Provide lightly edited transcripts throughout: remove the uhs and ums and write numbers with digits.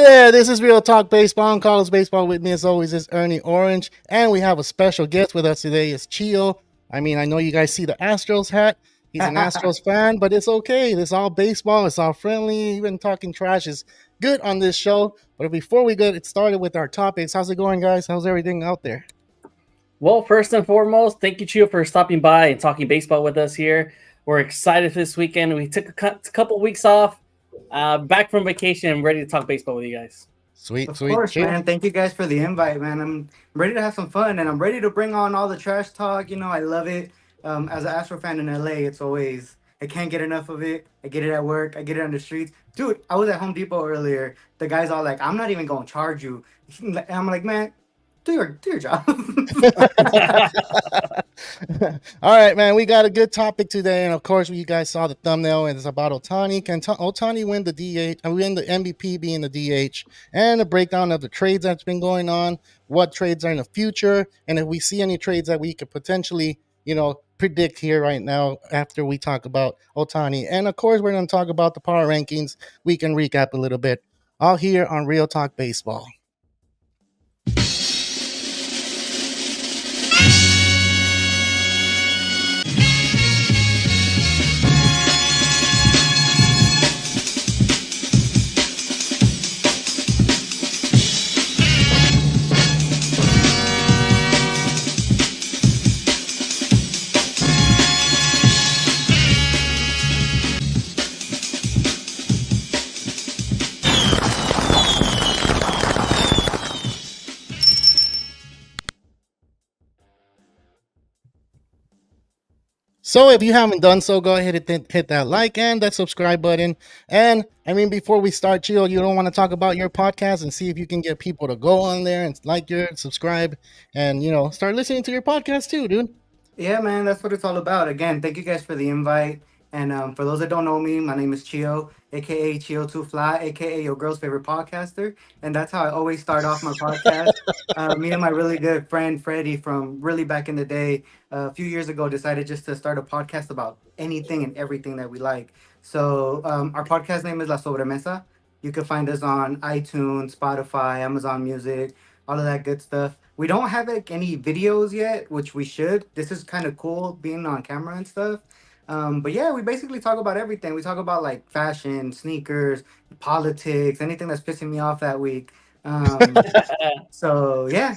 there, this is Real Talk Baseball and College Baseball. With me as always is Ernie Orange, and we have a special guest with us today. It's Chio. I mean, I know you guys see the Astros hat. He's an Astros fan, but it's okay. It's all baseball. It's all friendly. Even talking trash is good on this show. But before we get it started with our topics, how's it going, guys? How's everything out there? Well, first and foremost, thank you, Chio, for stopping by and talking baseball with us here. We're excited for this weekend. We took a couple weeks off, back from vacation, and ready to talk baseball with you guys. Sweet, Of sweet. course, Chio? man. Thank you guys for the invite, man. I'm ready to have some fun, and I'm ready to bring on all the trash talk. I love it. As an Astro fan in LA, it's always I can't get enough of it. I get it at work. I get it on the streets. Dude, I was at Home Depot earlier. The guy's all like, "I'm not even gonna charge you." And I'm like, "Man, do your job." All right, man. We got a good topic today, and of course, you guys saw the thumbnail, and it's about Ohtani. Can Ohtani win the DH? And win the MVP being the DH, and a breakdown of the trades that's been going on, what trades are in the future, and if we see any trades that we could potentially, predict here right now after we talk about Ohtani. And of course, we're going to talk about the power rankings. We can recap a little bit all here on Real Talk Baseball. So if you haven't done so, go ahead and hit that like and that subscribe button. And I mean, before we start, Chill, you don't want to talk about your podcast and see if you can get people to go on there and like your subscribe and start listening to your podcast too, dude. Yeah, man, that's what it's all about. Again, thank you guys for the invite. And for those that don't know me, my name is Chio, aka Chio Too Fly, aka your girl's favorite podcaster. And that's how I always start off my podcast. Me and my really good friend Freddie from really back in the day, a few years ago, decided just to start a podcast about anything and everything that we like. So our podcast name is La Sobremesa. You can find us on iTunes, Spotify, Amazon Music, all of that good stuff. We don't have like any videos yet, which we should. This is kind of cool being on camera and stuff. But yeah, we basically talk about everything. We talk about like fashion, sneakers, politics, anything that's pissing me off that week. Um, so yeah.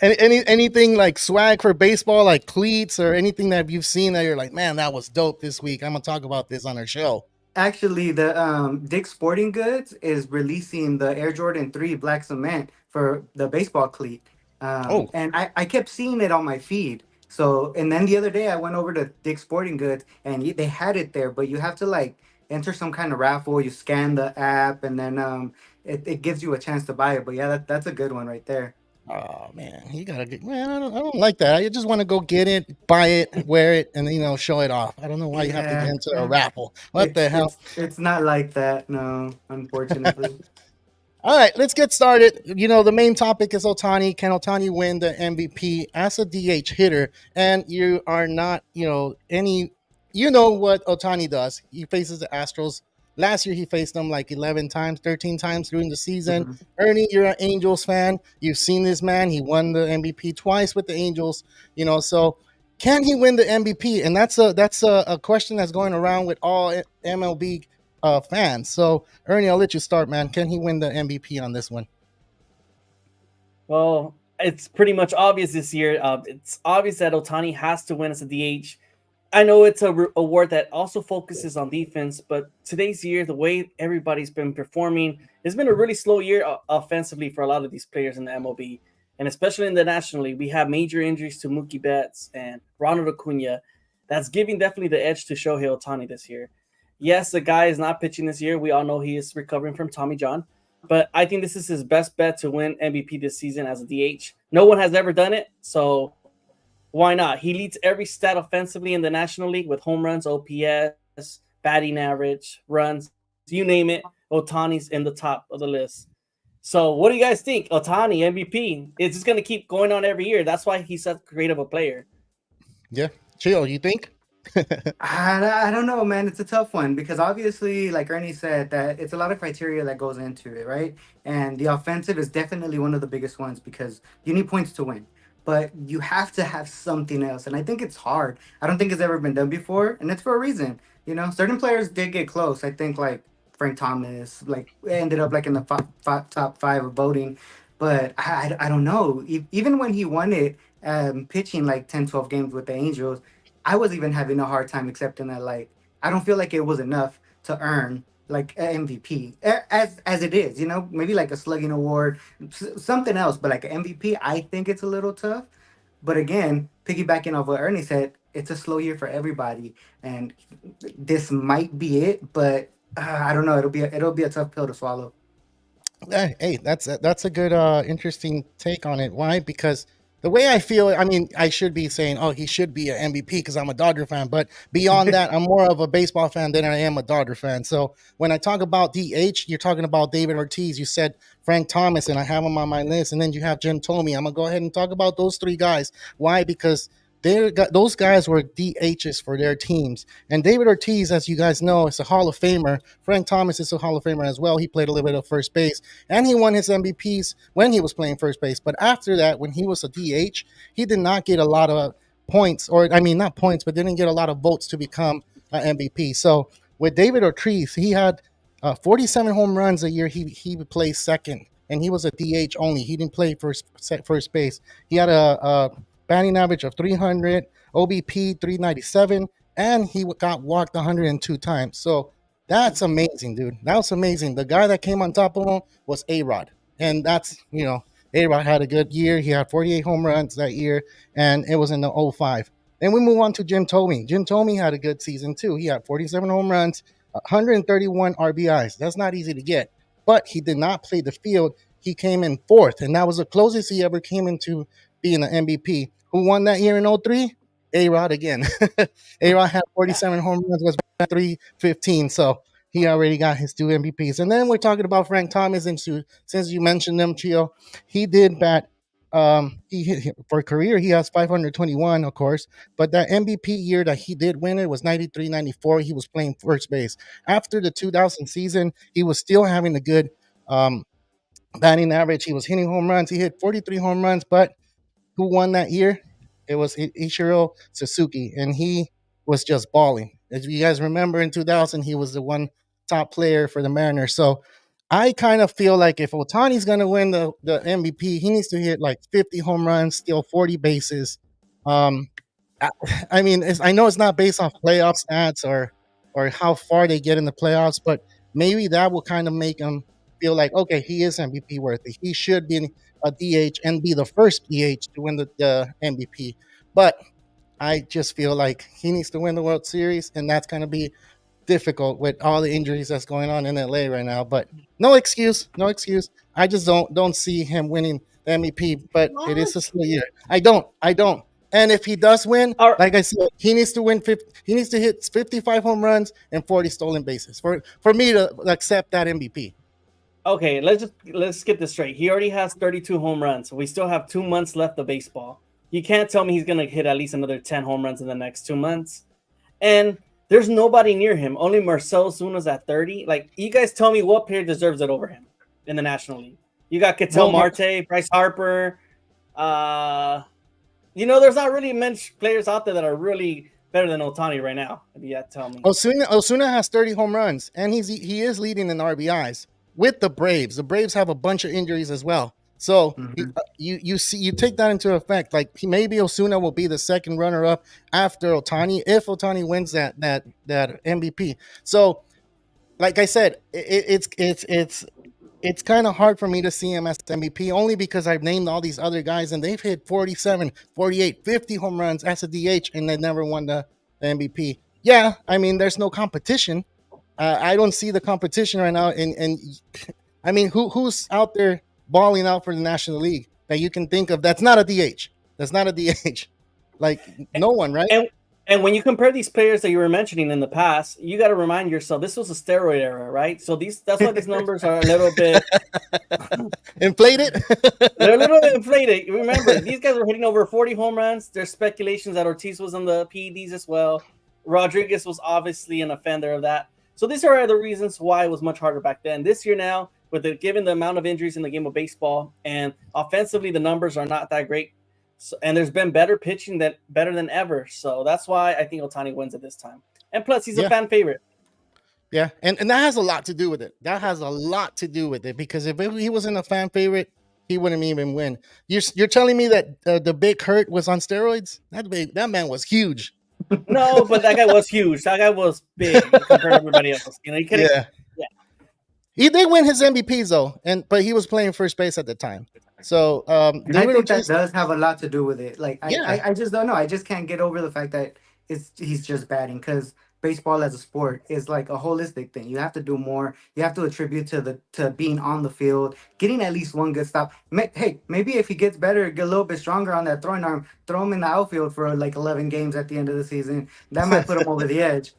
Anything like swag for baseball, like cleats or anything that you've seen that you're like, man, that was dope this week. I'm gonna talk about this on our show. Actually, the Dick's Sporting Goods is releasing the Air Jordan 3 Black Cement for the baseball cleat. Oh, And I kept seeing it on my feed. So, and then the other day I went over to Dick's Sporting Goods and they had it there, but you have to like enter some kind of raffle. You scan the app and then it gives you a chance to buy it. But yeah, that's a good one right there. oh man, you gotta get man. I don't like that. I just want to go get it, buy it, wear it, and show it off. I don't know why you have to get Yeah, into a raffle. What it's the hell? it's not like that, no, unfortunately. All right, let's get started. The main topic is Ohtani. Can Ohtani win the MVP as a DH hitter? And you are not, you know what Ohtani does. He faces the Astros. Last year, he faced them like 11 times, 13 times during the season. Mhm. Ernie, you're an Angels fan. You've seen this man. He won the MVP twice with the Angels. So can he win the MVP? And that's a question that's going around with all MLB fans. So, Ernie, I'll let you start, man. Can he win the MVP on this one? Well, it's pretty much obvious this year. It's obvious that Ohtani has to win as a DH. I know it's a award that also focuses on defense, but today's year, the way everybody's been performing, it's been a really slow year offensively for a lot of these players in the MLB, and especially in the National League. We have major injuries to Mookie Betts and Ronald Acuna. That's giving definitely the edge to Shohei Ohtani this year. Yes, the guy is not pitching this year. We all know he is recovering from Tommy John, but I think this is his best bet to win MVP this season as a DH. No one has ever done it, so why not? He leads every stat offensively in the National League with home runs, OPS, batting average, runs, you name it. Otani's in the top of the list. So what do you guys think? Ohtani, MVP. It's just going to keep going on every year. That's why he's such great of a player. Yeah. Chill, you think? I don't know, man. It's a tough one because obviously, like Ernie said, that it's a lot of criteria that goes into it, right? And the offensive is definitely one of the biggest ones because you need points to win, but you have to have something else. And I think it's hard. I don't think it's ever been done before, and it's for a reason. You know, certain players did get close. I think like Frank Thomas, like ended up like in the top five of voting, but I don't know. Even when he won it, pitching like 10, 12 games with the Angels. I was even having a hard time accepting that. Like, I don't feel like it was enough to earn like an MVP as it is. You know, maybe like a slugging award, something else. But like an MVP, I think it's a little tough. But again, piggybacking off what Ernie said, it's a slow year for everybody, and this might be it. But I don't know. It'll be a tough pill to swallow. Hey, that's a good interesting take on it. Why? Because the way I feel, I mean, I should be saying, oh, he should be an MVP because I'm a Dodger fan. But beyond that, I'm more of a baseball fan than I am a Dodger fan. So when I talk about DH, you're talking about David Ortiz. You said Frank Thomas, and I have him on my list. And then you have Jim Thome. I'm gonna go ahead and talk about those three guys. Why? Because those guys were DHs for their teams. And David Ortiz, as you guys know, is a Hall of Famer. Frank Thomas is a Hall of Famer as well. He played a little bit of first base and he won his MVPs when he was playing first base. But after that, when he was a DH, he did not get a lot of points, or I mean, not points, but didn't get a lot of votes to become an MVP. So with David Ortiz, he had 47 home runs a year. He would play second, and he was a DH only. He didn't play first base. He had a batting average of 300, OBP 397, and he got walked 102 times. So that's amazing, dude. That was amazing. The guy that came on top of him was A-Rod. And that's, A-Rod had a good year. He had 48 home runs that year, and it was in the '05. Then we move on to Jim Thome. Jim Thome had a good season, too. He had 47 home runs, 131 RBIs. That's not easy to get. But he did not play the field. He came in fourth, and that was the closest he ever came into being an MVP. Who won that year in '03? A-Rod again. A-Rod had 47 home runs, was 315. So he already got his two MVPs. And then we're talking about Frank Thomas. And since you mentioned them, Chio, he did bat. For a career, he has 521, of course. But that MVP year that he did win it was 93, 94. He was playing first base. After the 2000 season, he was still having a good batting average. He was hitting home runs. He hit 43 home runs, but who won that year? It was Ichiro Suzuki, and he was just balling. As you guys remember, in 2000, he was the one top player for the Mariners. So I kind of feel like if Otani's going to win the MVP, he needs to hit like 50 home runs, steal 40 bases. Um, I, I mean, I know it's not based off playoff stats or how far they get in the playoffs, but maybe that will kind of make him feel like, okay, he is MVP worthy. He should be a DH and be the first DH to win the MVP. But I just feel like he needs to win the World Series, and that's going to be difficult with all the injuries that's going on in LA right now. But no excuse, no excuse. I just don't see him winning the MVP. But it is a slow year. I don't. And if he does win, All right. like I said, he needs to win 50. He needs to hit 55 home runs and 40 stolen bases for me to accept that MVP. Okay, let's get this straight. He already has 32 home runs. So we still have 2 months left of baseball. You can't tell me he's gonna hit at least another 10 home runs in the next 2 months. And there's nobody near him. Only Marcell Zuna's at 30. Like, you guys tell me what player deserves it over him in the National League. You got Ketel Marte, Bryce Harper. There's not really many players out there that are really better than Ohtani right now. If you have to tell me. Osuna has 30 home runs, and he is leading in RBIs with the Braves. The Braves have a bunch of injuries as well. So you take that into effect. Like, maybe Osuna will be the second runner up after Ohtani if Ohtani wins that MVP. So, like I said, it's kind of hard for me to see him as MVP only because I've named all these other guys and they've hit 47, 48, 50 home runs as a DH and they never won the MVP. Yeah, I mean, there's no competition. I don't see the competition right now. And I mean, who's out there balling out for the National League that you can think of that's not a DH? That's not a DH. Like, no one, right? And when you compare these players that you were mentioning in the past, you got to remind yourself this was a steroid era, right? So that's why these numbers are a little bit inflated. They're a little bit inflated. Remember, these guys were hitting over 40 home runs. There's speculations that Ortiz was on the PEDs as well. Rodriguez was obviously an offender of that. So these are the reasons why it was much harder back then. This year now, given the amount of injuries in the game of baseball, and offensively the numbers are not that great, so, and there's been better pitching better than ever. So that's why I think Ohtani wins it this time. And plus, he's a fan favorite. Yeah, and that has a lot to do with it. That has a lot to do with it because if he wasn't a fan favorite, he wouldn't even win. You're telling me that the Big Hurt was on steroids? That man was huge. No, but that guy was huge. That guy was big compared to everybody else. You know, he couldn't. Yeah. He did win his MVPs though, but he was playing first base at the time. So I think that does have a lot to do with it. Like I just don't know. I just can't get over the fact that he's just batting because baseball as a sport is like a holistic thing. You have to do more. You have to attribute to being on the field, getting at least one good stop. Hey, maybe if he gets better, get a little bit stronger on that throwing arm, throw him in the outfield for like 11 games at the end of the season. That might put him over the edge.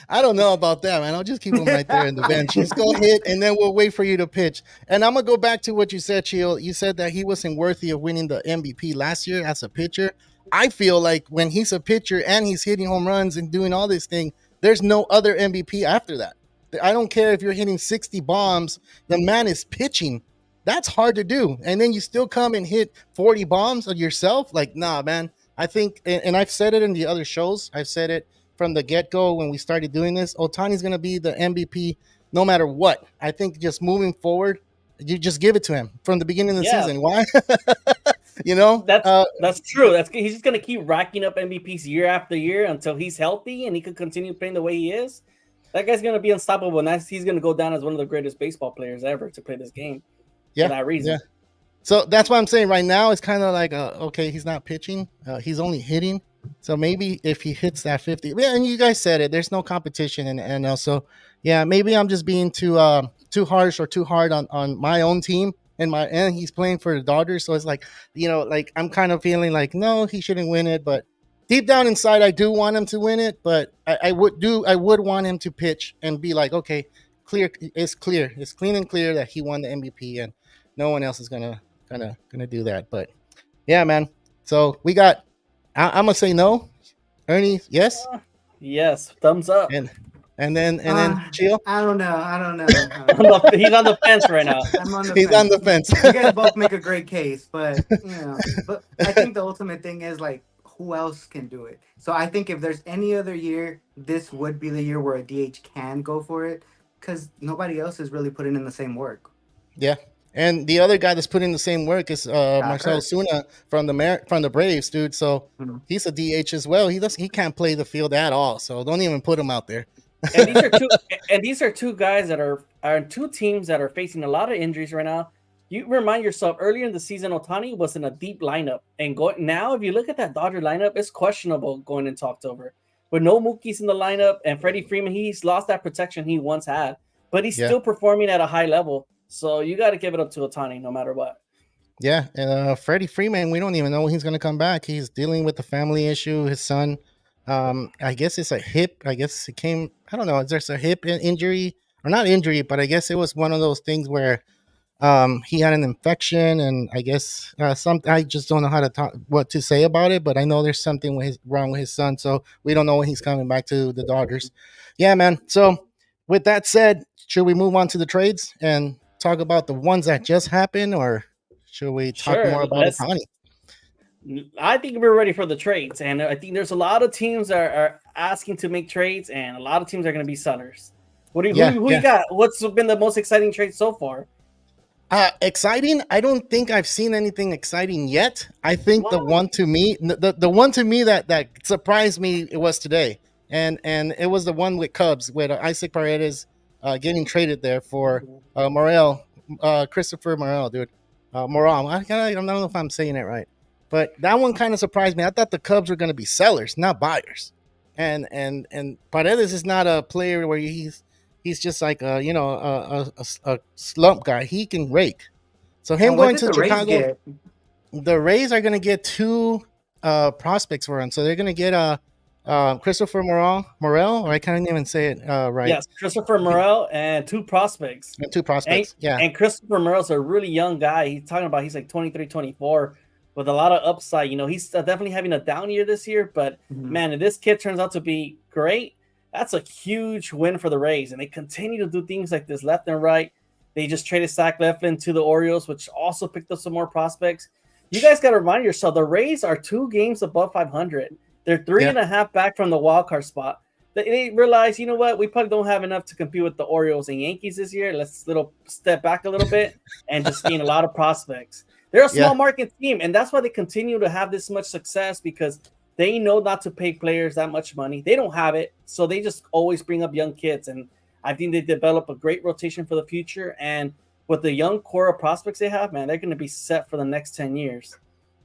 I don't know about that, man. I'll just keep him right there in the bench. Just go hit, and then we'll wait for you to pitch. And I'm gonna go back to what you said, Chio. You said that he wasn't worthy of winning the MVP last year as a pitcher. I feel like when he's a pitcher and he's hitting home runs and doing all this thing, there's no other MVP after that. I don't care if you're hitting 60 bombs. The man is pitching. That's hard to do. And then you still come and hit 40 bombs on yourself. Like, nah, man. I think, and I've said it in the other shows. I've said it from the get-go when we started doing this. Ohtani's going to be the MVP no matter what. I think just moving forward, you just give it to him from the beginning of the season. Why? You know? That's true. He's just going to keep racking up MVPs year after year until he's healthy and he can continue playing the way he is. That guy's going to be unstoppable, and he's going to go down as one of the greatest baseball players ever to play this game for that reason. Yeah. So that's what I'm saying right now. It's kind of like, okay, he's not pitching. He's only hitting. So maybe if he hits that 50, yeah, and you guys said it, there's no competition, and also, yeah, maybe I'm just being too harsh or too hard on my own team, and he's playing for the Dodgers, so it's like, like I'm kind of feeling like no, he shouldn't win it, but deep down inside, I do want him to win it, but I would want him to pitch and be like, okay, it's clean and clear that he won the MVP, and no one else is gonna do that, but yeah, man. So we got. I'm gonna say no. Ernie, yes. Yes, thumbs up. And then Chio. I don't know. He's on the fence right now. He's on the fence. You guys both make a great case, but but I think the ultimate thing is like, who else can do it? So I think if there's any other year, this would be the year where a DH can go for it because nobody else is really putting in the same work. Yeah. And the other guy that's putting the same work is Marcell Ozuna from the Braves, dude. So he's a DH as well. He can't play the field at all. So don't even put him out there. And these are two guys that are two teams that are facing a lot of injuries right now. You remind yourself earlier in the season, Ohtani was in a deep lineup, and now if you look at that Dodger lineup, it's questionable going into October. With no Mookie's in the lineup and Freddie Freeman, he's lost that protection he once had, but he's still performing at a high level. So you got to give it up to Ohtani no matter what. Yeah, and Freddie Freeman, we don't even know when he's going to come back. He's dealing with a family issue. His son, I guess it's a hip. I guess it came. I don't know. There's a hip injury or not injury, but I guess it was one of those things where he had an infection, and I guess I just don't know how to talk what to say about it. But I know there's something wrong with his son, so we don't know when he's coming back to the Dodgers. Yeah, man. So with that said, should we move on to the trades and talk about the ones that just happened, or should we talk more about Ohtani? I think we're ready for the trades, and I think there's a lot of teams that are asking to make trades, and a lot of teams are going to be sellers. Who you got? What's been the most exciting trade so far? Exciting? I don't think I've seen anything exciting yet. I think the one to me that surprised me was today, and it was the one with Cubs with Isaac Paredes getting traded there for Morel, Christopher Morel, dude. Morel. I don't know if I'm saying it right, but that one kind of surprised me. I thought the Cubs were going to be sellers, not buyers. And Paredes is not a player where he's just like a slump guy. He can rake. So him going to Chicago, the Rays are going to get two prospects for him. So they're going to get Christopher Morel, or I can't even say it right. Yes, Christopher Morel and two prospects. And two prospects, And Christopher Morel's a really young guy. He's like 23, 24. with a lot of upside. He's definitely having a down year this year, but Mhm. man, if this kid turns out to be great, that's a huge win for the Rays. And they continue to do things like this left and right. They just traded Zach Eflin to the Orioles, which also picked up some more prospects. You guys got to remind yourself the Rays are 2 games above 500. They're three Yeah. and a half back from the wild card spot. They realize, you know what, we probably don't have enough to compete with the Orioles and Yankees this year. Let's little step back a little bit and just gain a lot of prospects. They're a Yeah. small market team, and that's why they continue to have this much success because they know not to pay players that much money. They don't have it, so they just always bring up young kids, and I think they develop a great rotation for the future. And with the young core of prospects they have, man, they're going to be set for the next 10 years.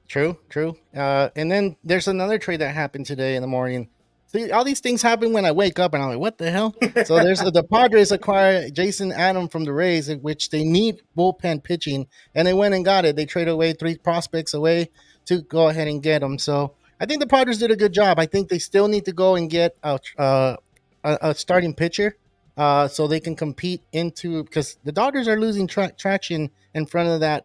True, true. And then there's another trade that happened today in the morning. See, all these things happen when I wake up, and I'm like, "What the hell?" So there's the Padres acquire Jason Adam from the Rays, in which they need bullpen pitching, and they went and got it. They traded away 3 prospects away to go ahead and get them. So I think the Padres did a good job. I think they still need to go and get a starting pitcher, so they can compete into because the Dodgers are losing traction in front of that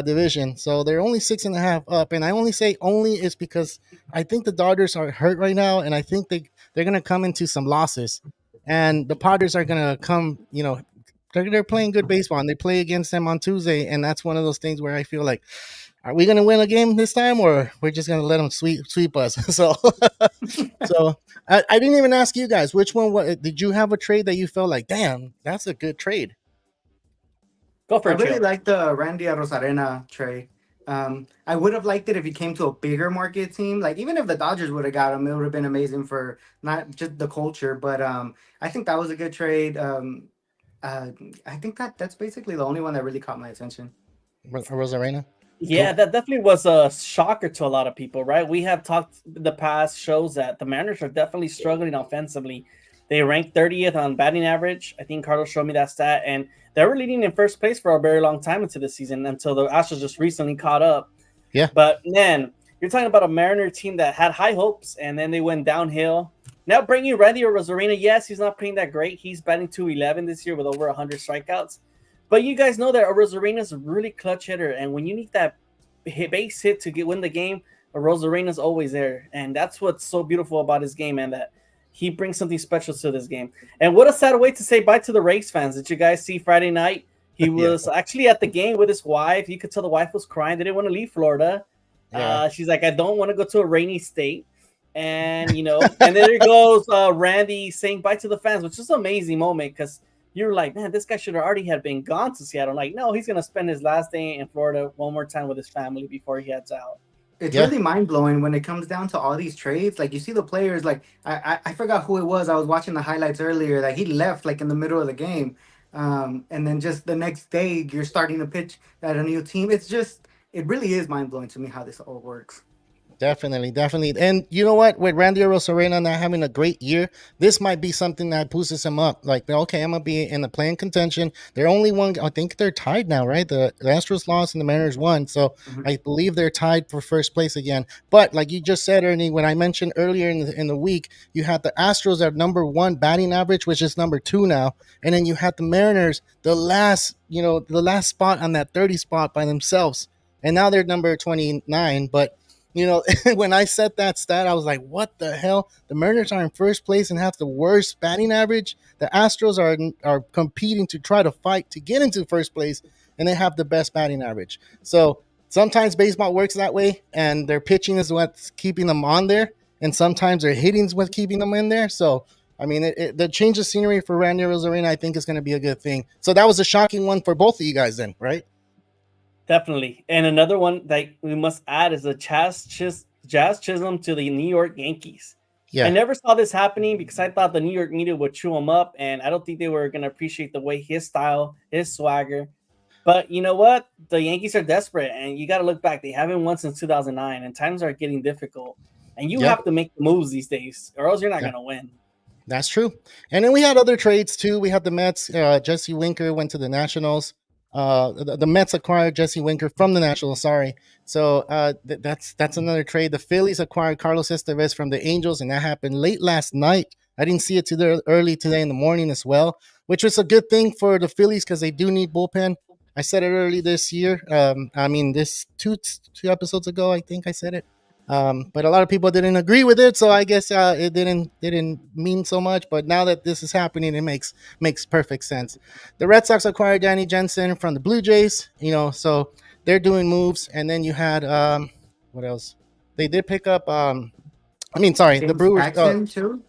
division. So they're only 6.5 up. And I only say only is because I think the Dodgers are hurt right now. And I think they're going to come into some losses. And the Padres are going to come, they're playing good baseball and they play against them on Tuesday. And that's one of those things where I feel like, are we going to win a game this time or we're just going to let them sweep us? So I didn't even ask you guys which one. What did you have a trade that you felt like, damn, that's a good trade? Go for I it, really Chill. like the Randy Rosarena trade. I would have liked it if he came to a bigger market team. Like even if the Dodgers would have got him, it would have been amazing for not just the culture, but I think that was a good trade. Uh, I think that's basically the only one that really caught my attention. Rosarena? Yeah, Cool. that definitely was a shocker to a lot of people, right? We have talked in the past shows that the Mariners are definitely struggling offensively. They ranked 30th on batting average. I think Carlos showed me that stat, and they were leading in first place for a very long time into the season until the Astros just recently caught up. Yeah. But man, you're talking about a Mariner team that had high hopes and then they went downhill. Now bringing Randy Rosarena, yes, he's not playing that great. He's batting 211 this year with over 100 strikeouts. But you guys know that Rosarena's a really clutch hitter, and when you need that base hit to win the game, Rosarena's always there, and that's what's so beautiful about his game, and that he brings something special to this game. And what a sad way to say bye to the Rays fans. Did you guys see Friday night? He Yeah. was actually at the game with his wife. You could tell the wife was crying. They didn't want to leave Florida. Yeah. She's like, I don't want to go to a rainy state. And and there goes Randy saying bye to the fans, which is an amazing moment because you're like, man, this guy should have already had been gone to Seattle. Like, no, he's gonna spend his last day in Florida one more time with his family before he heads out. It's Yeah. really mind blowing when it comes down to all these trades. Like you see the players, like I forgot who it was. I was watching the highlights earlier. That he left like in the middle of the game, and then just the next day you're starting to pitch at a new team. It really is mind blowing to me how this all works. Definitely, definitely. And you know what? With Randy Rosarena not having a great year, this might be something that boosts him up. Like, okay, I'm going to be in the playing contention. They're only one, I think they're tied now, right? The Astros lost and the Mariners won. So Mhm. I believe they're tied for first place again. But like you just said, Ernie, when I mentioned earlier in the week, you had the Astros at number 1 batting average, which is number 2 now. And then you had the Mariners, the last spot on that 30 spot by themselves. And now they're number 29. But when I said that stat, I was like, what the hell? The Mariners are in first place and have the worst batting average. The Astros are competing to try to fight to get into first place, and they have the best batting average. So sometimes baseball works that way, and their pitching is what's keeping them on there, and sometimes their hitting is what's keeping them in there. So, I mean, the change of scenery for Randy Rosarena, I think, is going to be a good thing. So that was a shocking one for both of you guys then, right? Definitely. And another one that we must add is the Jazz Chisholm to the New York Yankees. I Yeah. never saw this happening because I thought the New York media would chew him up, and I don't think they were going to appreciate the way his style, his swagger. But you know what? The Yankees are desperate, and you got to look back. They haven't won since 2009, and times are getting difficult. And you Yeah. have to make the moves these days, or else you're not Yeah. going to win. That's true. And then we had other trades too. We had the Mets. Jesse Winker went to the Nationals. The Mets acquired Jesse Winker from the Nationals. Sorry. So that's another trade. The Phillies acquired Carlos Estevez from the Angels, and that happened late last night. I didn't see it too early today in the morning as well, which was a good thing for the Phillies because they do need bullpen. I said it early this year. I mean, this two episodes ago, I think I said it. But a lot of people didn't agree with it, so I guess it didn't mean so much. But now that this is happening, it makes perfect sense. The Red Sox acquired Danny Jensen from the Blue Jays, so they're doing moves. And then you had what else? They did pick up. Sorry, the James Brewers. Paxton too.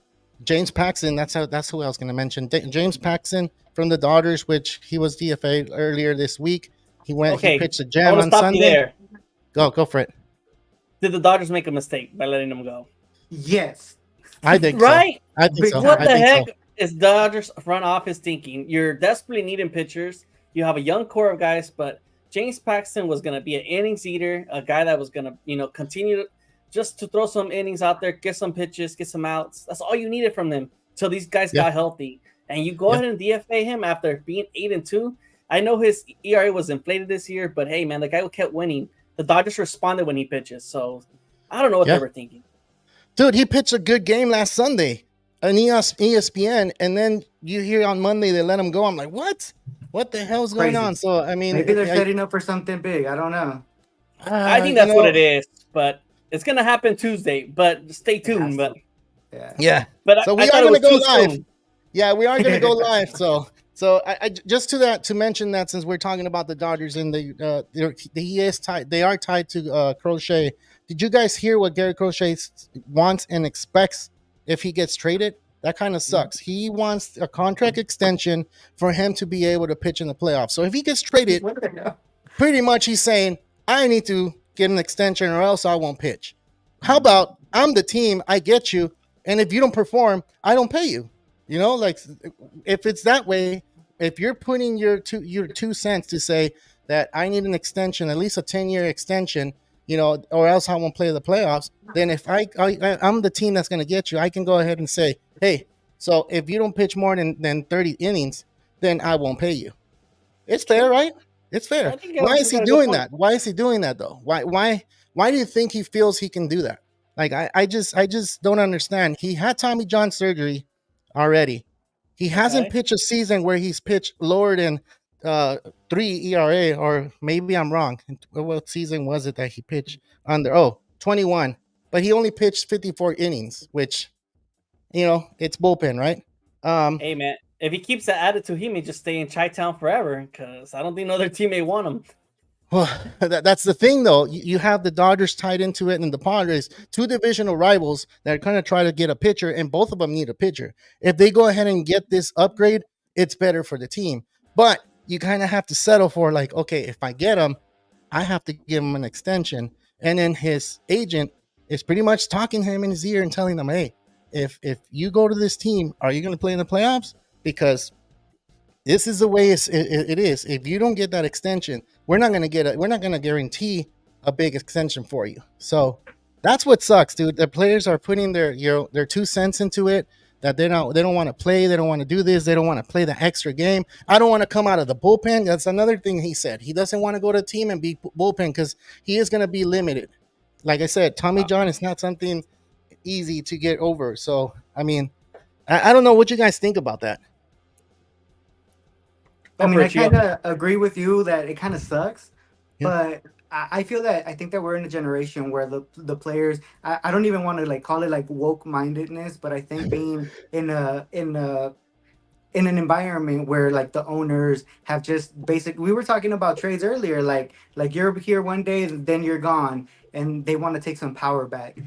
James Paxton. That's who I was going to mention. James Paxton from the Dodgers, which he was DFA earlier this week. He Okay, pitched a I gem want to on stop Sunday. you there. Go for it. Did the Dodgers make a mistake by letting him go? Yes. I think Right? so. I think so. What I the think heck so. is Dodgers front office thinking? You're desperately needing pitchers. You have a young core of guys, but James Paxton was going to be an innings eater, a guy that was going to, continue just to throw some innings out there, get some pitches, get some outs. That's all you needed from them till these guys got healthy. And you go ahead and DFA him after being 8-2. I know his ERA was inflated this year, but hey, man, the guy kept winning. The Dodgers responded when he pitches, so I don't know what they were thinking. Dude, he pitched a good game last Sunday on ESPN, and then you hear on Monday they let him go. I'm like, what? What the hell's going on? So, I mean, maybe they're setting up for something big. I don't know. I think that's what it is, but it's going to happen Tuesday, but stay tuned. But yeah. But so we are going to go live. Soon. Yeah, we are going to go live. So I just to mention that, since we're talking about the Dodgers and he is tied, they are tied to Crochet. Did you guys hear what Gary Crochet wants and expects if he gets traded? That kind of sucks. He wants a contract extension for him to be able to pitch in the playoffs. So if he gets traded, pretty much he's saying, I need to get an extension or else I won't pitch. How about I'm the team, I get you, and if you don't perform, I don't pay you. Like if it's that way, if you're putting your 2 cents to say that I need an extension, at least a 10-year extension, or else I won't play the playoffs, then if I'm the team that's going to get you, I can go ahead and say, hey, so if you don't pitch more than 30 innings, then I won't pay you. It's fair, right? It's fair. Why is he doing that? Why is he doing that though? Why do you think he feels he can do that? Like I just don't understand. He had Tommy John surgery already. He hasn't pitched a season where he's pitched lower than 3 ERA, or maybe I'm wrong. What season was it that he pitched under? 21. But he only pitched 54 innings, which, it's bullpen, right? Hey, man, if he keeps that attitude, he may just stay in Chi-Town forever, because I don't think another team may want him. Well, that's the thing, though. You have the Dodgers tied into it and the Padres, 2 divisional rivals that are going to try to get a pitcher, and both of them need a pitcher. If they go ahead and get this upgrade, it's better for the team. But you kind of have to settle for, like, okay, if I get him, I have to give him an extension. And then his agent is pretty much talking to him in his ear and telling him, hey, if you go to this team, are you going to play in the playoffs? Because this is the way it is. If you don't get that extension, we're not going to guarantee a big extension for you. So that's what sucks, dude. The players are putting their 2 cents into it, that they don't want to play. They don't want to do this. They don't want to play the extra game. I don't want to come out of the bullpen. That's another thing he said. He doesn't want to go to a team and be bullpen because he is going to be limited. Like I said, Tommy John is not something easy to get over. So, I mean, I don't know what you guys think about that. I mean, I kind of agree with you that it kind of sucks, but I feel that I think that we're in a generation where the players, I don't even want to like call it like woke mindedness, but I think being in an environment where like the owners have just we were talking about trades earlier, like you're here one day, then you're gone, and they want to take some power back.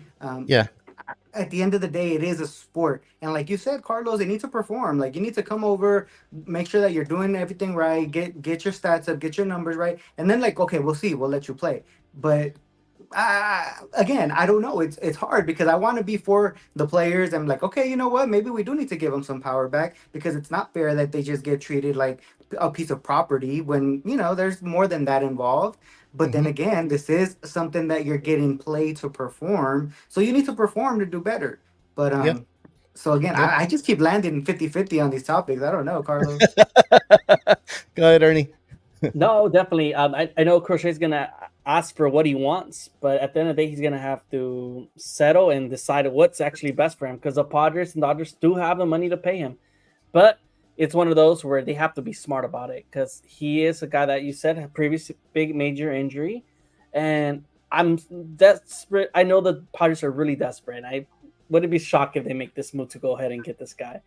At the end of the day, it is a sport. And like you said, Carlos, they need to perform. Like you need to come over, make sure that you're doing everything right, get your stats up, get your numbers right. And then like, okay, we'll see, we'll let you play. But again, I don't know. It's hard because I want to be for the players. I'm like, okay, you know what? Maybe we do need to give them some power back, because it's not fair that they just get treated like a piece of property when, there's more than that involved. But then again, this is something that you're getting paid to perform. So you need to perform to do better. But so again, I just keep landing 50-50 on these topics. I don't know, Carlos. Go ahead, Ernie. No, definitely. I know Crochet's going to ask for what he wants, but at the end of the day, he's going to have to settle and decide what's actually best for him, because the Padres and Dodgers do have the money to pay him. But it's one of those where they have to be smart about it because he is a guy that you said had previous big major injury, and I'm desperate. I know the Padres are really desperate. I wouldn't be shocked if they make this move to go ahead and get this guy.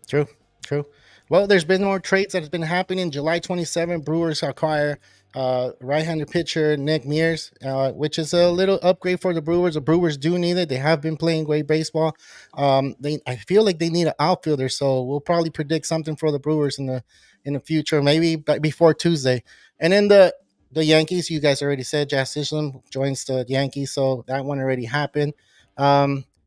True, true. Well, there's been more trades that has been happening. July 27, Brewers acquire right-handed pitcher Nick Mears, which is a little upgrade for the Brewers. The Brewers do need it. They have been playing great baseball. I feel like they need an outfielder, so we'll probably predict something for the Brewers in the future, maybe before Tuesday. And then the Yankees, you guys already said, Jazz Chisholm joins the Yankees, so that one already happened.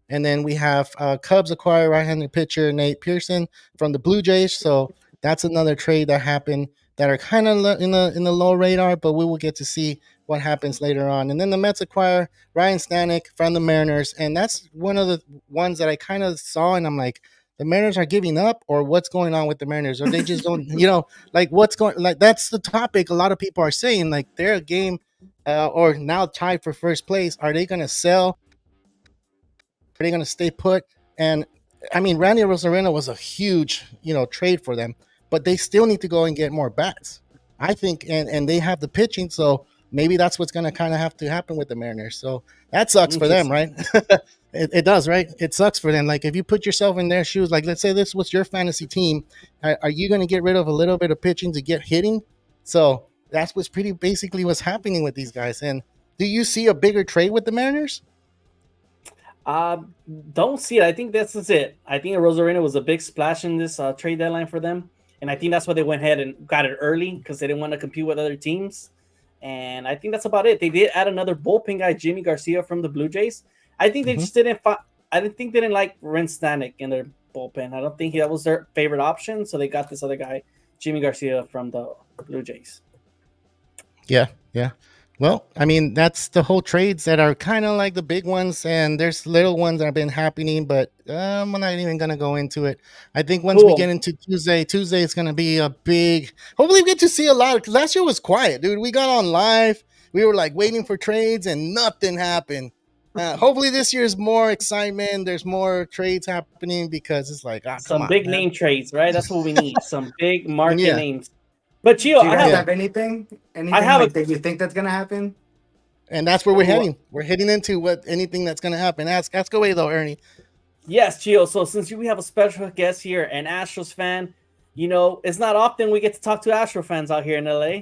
And then we have Cubs acquire right-handed pitcher Nate Pearson from the Blue Jays. So that's another trade that happened that are kind of in the low radar, but we will get to see what happens later on. And then the Mets acquire Ryan Stanek from the Mariners, and that's one of the ones that I kind of saw, and I'm like, the Mariners are giving up, or what's going on with the Mariners, or they just don't, like what's going, like that's the topic. A lot of people are saying like they're a game, or now tied for first place. Are they going to sell? Are they going to stay put? And I mean, Randy Rosarena was a huge, trade for them, but they still need to go and get more bats, I think, and they have the pitching, so maybe that's what's going to kind of have to happen with the Mariners. So that sucks for them, right? It does, right? It sucks for them. Like if you put yourself in their shoes, like let's say this was your fantasy team, are you going to get rid of a little bit of pitching to get hitting? So that's what's pretty basically what's happening with these guys. And do you see a bigger trade with the Mariners? Don't see it. I think this is it. I think Rosarena was a big splash in this trade deadline for them, and I think that's why they went ahead and got it early because they didn't want to compete with other teams. And I think that's about it. They did add another bullpen guy, Jimmy Garcia from the Blue Jays. I think they just didn't. I didn't think they didn't like Ren Stanek in their bullpen. I don't think that was their favorite option, so they got this other guy, Jimmy Garcia from the Blue Jays. Yeah. Well, I mean, that's the whole trades that are kind of like the big ones, and there's little ones that have been happening, but I'm not even going to go into it. I think once we get into Tuesday is going to be a big, hopefully we get to see a lot, because last year was quiet, dude. We got on live. We were like waiting for trades and nothing happened. Hopefully this year is more excitement. There's more trades happening because it's like, some big name trades, right? That's what we need. Some big market names. But Chio, do you guys have anything that you think that's gonna happen? And that's where we're heading. We're heading into anything that's gonna happen. Ask away though, Ernie. Yes, Chio. So since we have a special guest here, an Astros fan, it's not often we get to talk to Astro fans out here in LA,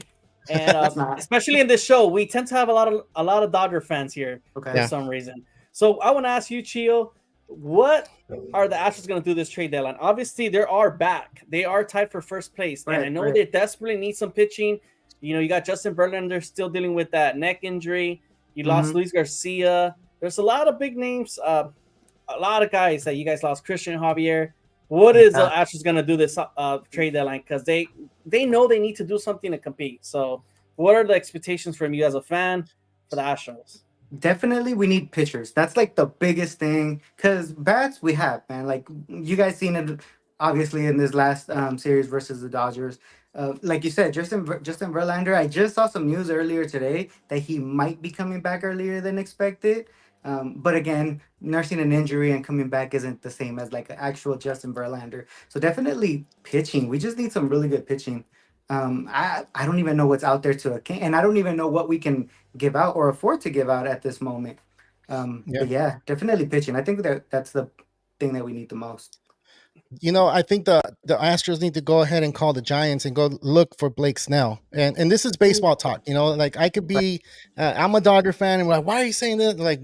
and especially in this show, we tend to have a lot of Dodger fans here for some reason. So I want to ask you, Chio, what are the Astros going to do this trade deadline? Obviously, they are back. They are tied for first place. And I know they desperately need some pitching. You got Justin Verlander still dealing with that neck injury. You lost Luis Garcia. There's a lot of big names, a lot of guys that you guys lost. Christian Javier. What is the Astros going to do this trade deadline? Because they know they need to do something to compete. So what are the expectations from you as a fan for the Astros? Definitely we need pitchers. That's like the biggest thing, because bats we have, man. Like you guys seen it obviously in this last series versus the Dodgers. Like you said, Justin Verlander, I just saw some news earlier today that he might be coming back earlier than expected. But again, nursing an injury and coming back isn't the same as like actual Justin Verlander. So definitely pitching. We just need some really good pitching. I don't even know what's out there and I don't even know what we can give out or afford to give out at this moment. But yeah, definitely pitching. I think that's the thing that we need the most. I think the Astros need to go ahead and call the Giants and go look for Blake Snell. And this is baseball talk. Like I could be, I'm a Dodger fan, and we're like, why are you saying that? Like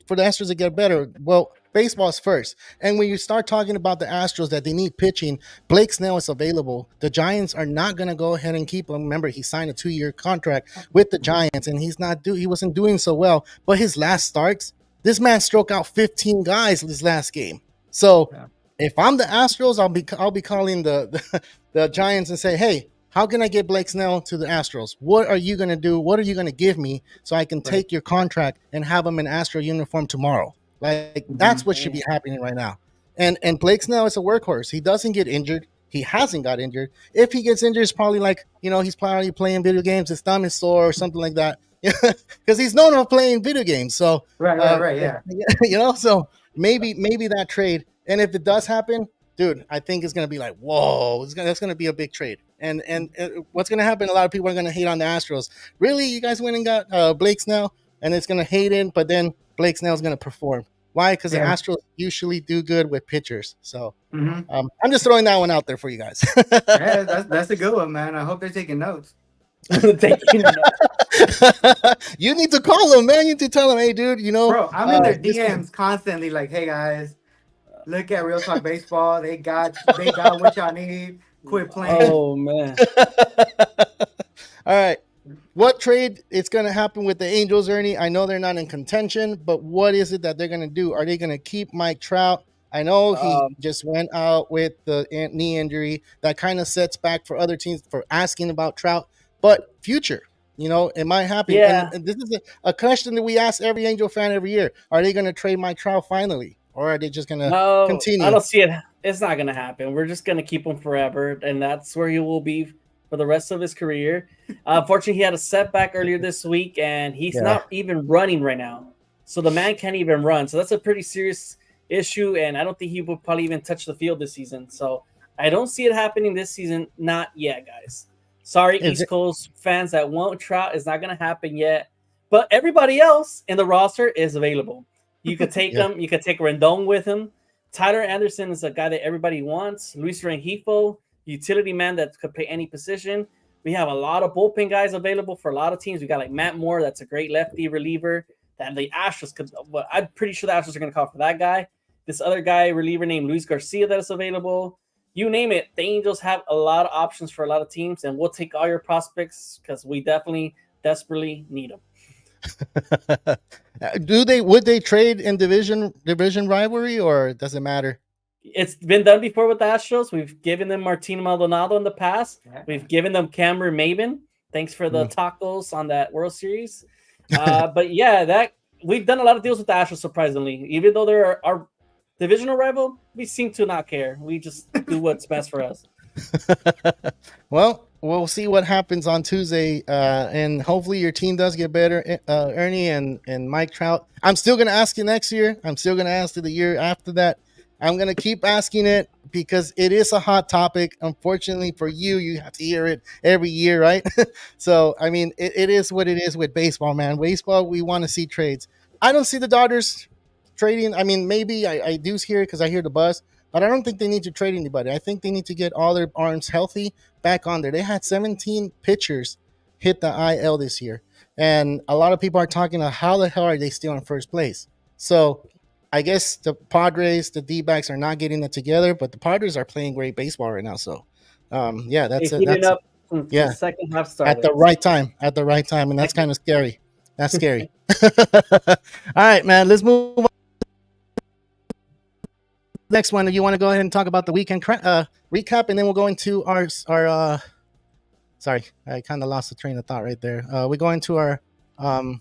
for the Astros to get better. Well, baseball's first. And when you start talking about the Astros that they need pitching, Blake Snell is available. The Giants are not going to go ahead and keep him. Remember, he signed a 2-year contract with the Giants, and he wasn't doing so well. But his last starts, this man struck out 15 guys this last game. So if I'm the Astros, I'll be calling the Giants and say, hey, how can I get Blake Snell to the Astros? What are you going to do? What are you going to give me so I can take your contract and have him in Astro uniform tomorrow? Like that's what should be happening right now. And Blake Snell is a workhorse. He doesn't get injured. He hasn't got injured. If he gets injured, it's probably like, he's probably playing video games. His thumb is sore or something like that. Because he's known for playing video games. So right, yeah. So maybe that trade. And if it does happen, dude, I think it's gonna be like, whoa, that's gonna be a big trade. And what's gonna happen? A lot of people are gonna hate on the Astros. Really, you guys went and got Blake Snell, and it's gonna hate it, but then Blake Snell's gonna perform. Why? Because the Yeah. Astros usually do good with pitchers. So Mm-hmm. I'm just throwing that one out there for you guys. Yeah, that's a good one, man. I hope they're taking notes. Taking You need to call them, man. You need to tell them, hey, dude, Bro, I'm in their this DMs constantly, like, hey guys, look at Real Talk Baseball. They got what y'all need. Quit playing. Oh man. All right. What trade is going to happen with the Angels, Ernie? I know they're not in contention, but what is it that they're going to do? Are they going to keep Mike Trout? I know he Um, just went out with the knee injury. That kind of sets back for other teams for asking about Trout, but future, it might happen. Yeah. And this is a question that we ask every Angel fan every year. Are they going to trade Mike Trout finally, or are they just going to No, continue? I don't see it. It's not going to happen. We're just going to keep him forever, and that's where he will be for the rest of his career. Unfortunately, he had a setback earlier this week, and he's not even running right now. So the man can't even run. So that's a pretty serious issue, and I don't think he will probably even touch the field this season. So I don't see it happening this season. Not yet, guys. Sorry, East Coast fans that want Trout. It's not going to happen yet. But everybody else in the roster is available. You could take him. You could take Rendon with him. Tyler Anderson is a guy that everybody wants. Luis Rengifo, utility man that could play any position. We have a lot of bullpen guys available for a lot of teams. We got like Matt Moore, that's a great lefty reliever. That the Astros could, well, I'm pretty sure the Astros are going to call for that guy. This other guy, reliever named Luis Garcia, that is available. You name it. The Angels have a lot of options for a lot of teams, and we'll take all your prospects because we definitely, desperately need them. Would they trade in division rivalry, or does it matter? It's been done before with the Astros. We've given them Martin Maldonado in the past. We've given them Cameron Maben. Thanks for the tacos on that World Series. But yeah, that we've done a lot of deals with the Astros, surprisingly. Even though they're our divisional rival, we seem to not care. We just do what's best for us. Well, we'll see what happens on Tuesday, and hopefully your team does get better, Ernie and Mike Trout. I'm still going to ask you next year. I'm still going to ask you the year after that. I'm going to keep asking it because it is a hot topic. Unfortunately for you, you have to hear it every year, right? So, I mean, it is what it is with baseball, man. Baseball, we want to see trades. I don't see the Dodgers trading. I mean, maybe I do hear it because I hear the buzz, but I don't think they need to trade anybody. I think they need to get all their arms healthy back on there. They had 17 pitchers hit the IL this year. And a lot of people are talking about how the hell are they still in first place? So I guess the Padres, the D-backs are not getting it together, but the Padres are playing great baseball right now. So, yeah, that's it. That's up the second half started. At the right time, and that's kind of scary. That's scary. All right, man, let's move on. Next one, you want to go ahead and talk about the weekend recap, and then we'll go into our sorry, I kind of lost the train of thought right there. We go into our power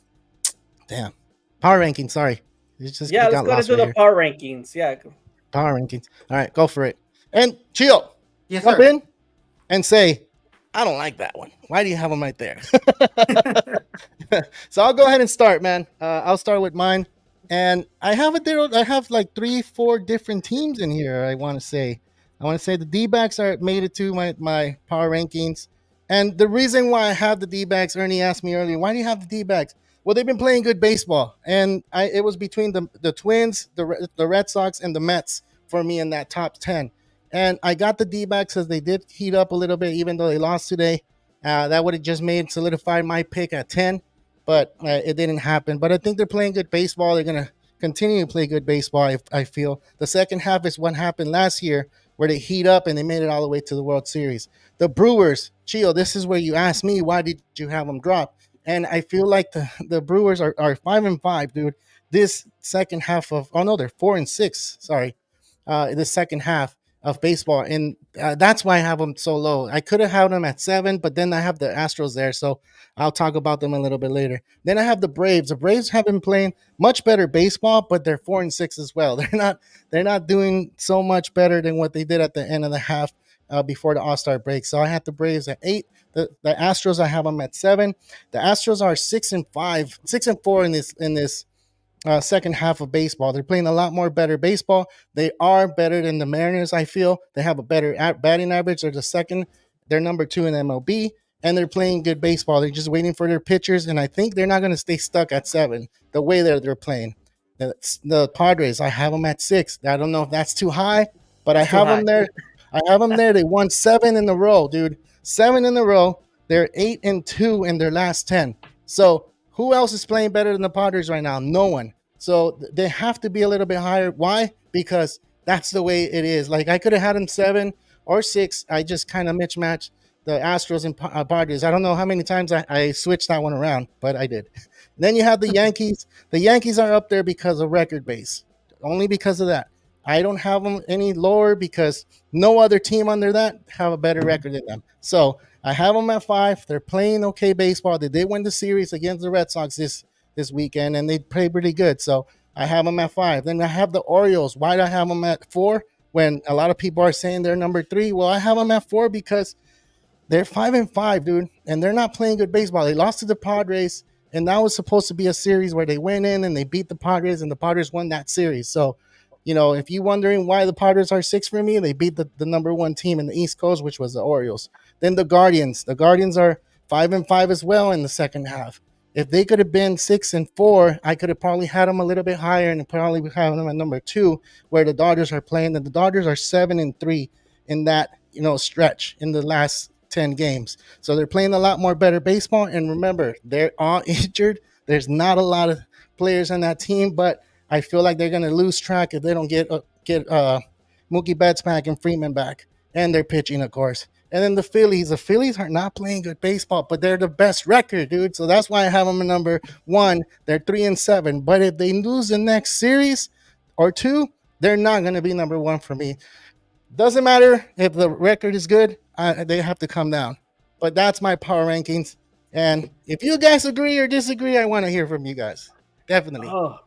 rankings. Sorry. Let's go into the power rankings. Yeah. Power rankings. All right, go for it. And Chio, jump in and say, I don't like that one. Why do you have them right there? So I'll go ahead and start, man. I'll start with mine. And I have it there. I have like 3-4 different teams in here. I want to say the D-backs made it to my power rankings. And the reason why I have the D-backs, Ernie asked me earlier, why do you have the D-backs? Well, they've been playing good baseball, and it was between the Twins, the Red Sox, and the Mets for me in that top 10. And I got the D-backs because they did heat up a little bit, even though they lost today. That would have just solidified my pick at 10, but it didn't happen. But I think they're playing good baseball. They're going to continue to play good baseball, I feel. The second half is what happened last year, where they heat up and they made it all the way to the World Series. The Brewers, Chio, this is where you asked me, why did you have them drop? And I feel like the Brewers are 5-5, dude. This second half they're 4-6. Sorry, the second half of baseball, and that's why I have them so low. I could have had them at 7, but then I have the Astros there, so I'll talk about them a little bit later. Then I have the Braves. The Braves have been playing much better baseball, but they're 4-6 as well. They're not doing so much better than what they did at the end of the half before the All-Star break. So I have the Braves at 8. The Astros, I have them at 7. The Astros are 6-5, 6-4 in this second half of baseball. They're playing a lot more better baseball. They are better than the Mariners, I feel. They have a better batting average. They're the second. They're number 2 in MLB, and they're playing good baseball. They're just waiting for their pitchers, and I think they're not going to stay stuck at 7 the way they're playing. The Padres, I have them at 6. I don't know if that's too high, but I That's too have high. them there. I have them there. They won 7 in a row, dude. 7 in a row. They're 8-2 in their last 10. So who else is playing better than the Padres right now? No one. So they have to be a little bit higher. Why? Because that's the way it is. Like I could have had them 7 or 6. I just kind of mismatched the Astros and Padres. I don't know how many times I switched that one around, but I did. Then you have the Yankees. The Yankees are up there because of record base, only because of that. I don't have them any lower because no other team under that have a better record than them. So I have them at 5. They're playing okay baseball. They did win the series against the Red Sox this weekend, and they played pretty good. So I have them at 5. Then I have the Orioles. Why do I have them at 4 when a lot of people are saying they're number 3? Well, I have them at 4 because they're 5-5, dude, and they're not playing good baseball. They lost to the Padres, and that was supposed to be a series where they went in and they beat the Padres, and the Padres won that series. So, if you're wondering why the Padres are 6 for me, they beat the number 1 team in the East Coast, which was the Orioles. Then the Guardians. The Guardians are 5-5 as well in the second half. If they could have been 6-4, I could have probably had them a little bit higher and probably have them at number 2, where the Dodgers are playing. And the Dodgers are 7-3 in that stretch in the last 10 games. So they're playing a lot more better baseball. And remember, they're all injured. There's not a lot of players on that team, but I feel like they're going to lose track if they don't get Mookie Betts back and Freeman back, and they're pitching, of course. And then the Phillies. The Phillies are not playing good baseball, but they're the best record, dude. So that's why I have them at number 1. They're 3-7. But if they lose the next series or 2, they're not going to be number 1 for me. Doesn't matter if the record is good. They have to come down. But that's my power rankings. And if you guys agree or disagree, I want to hear from you guys. Definitely. Oh,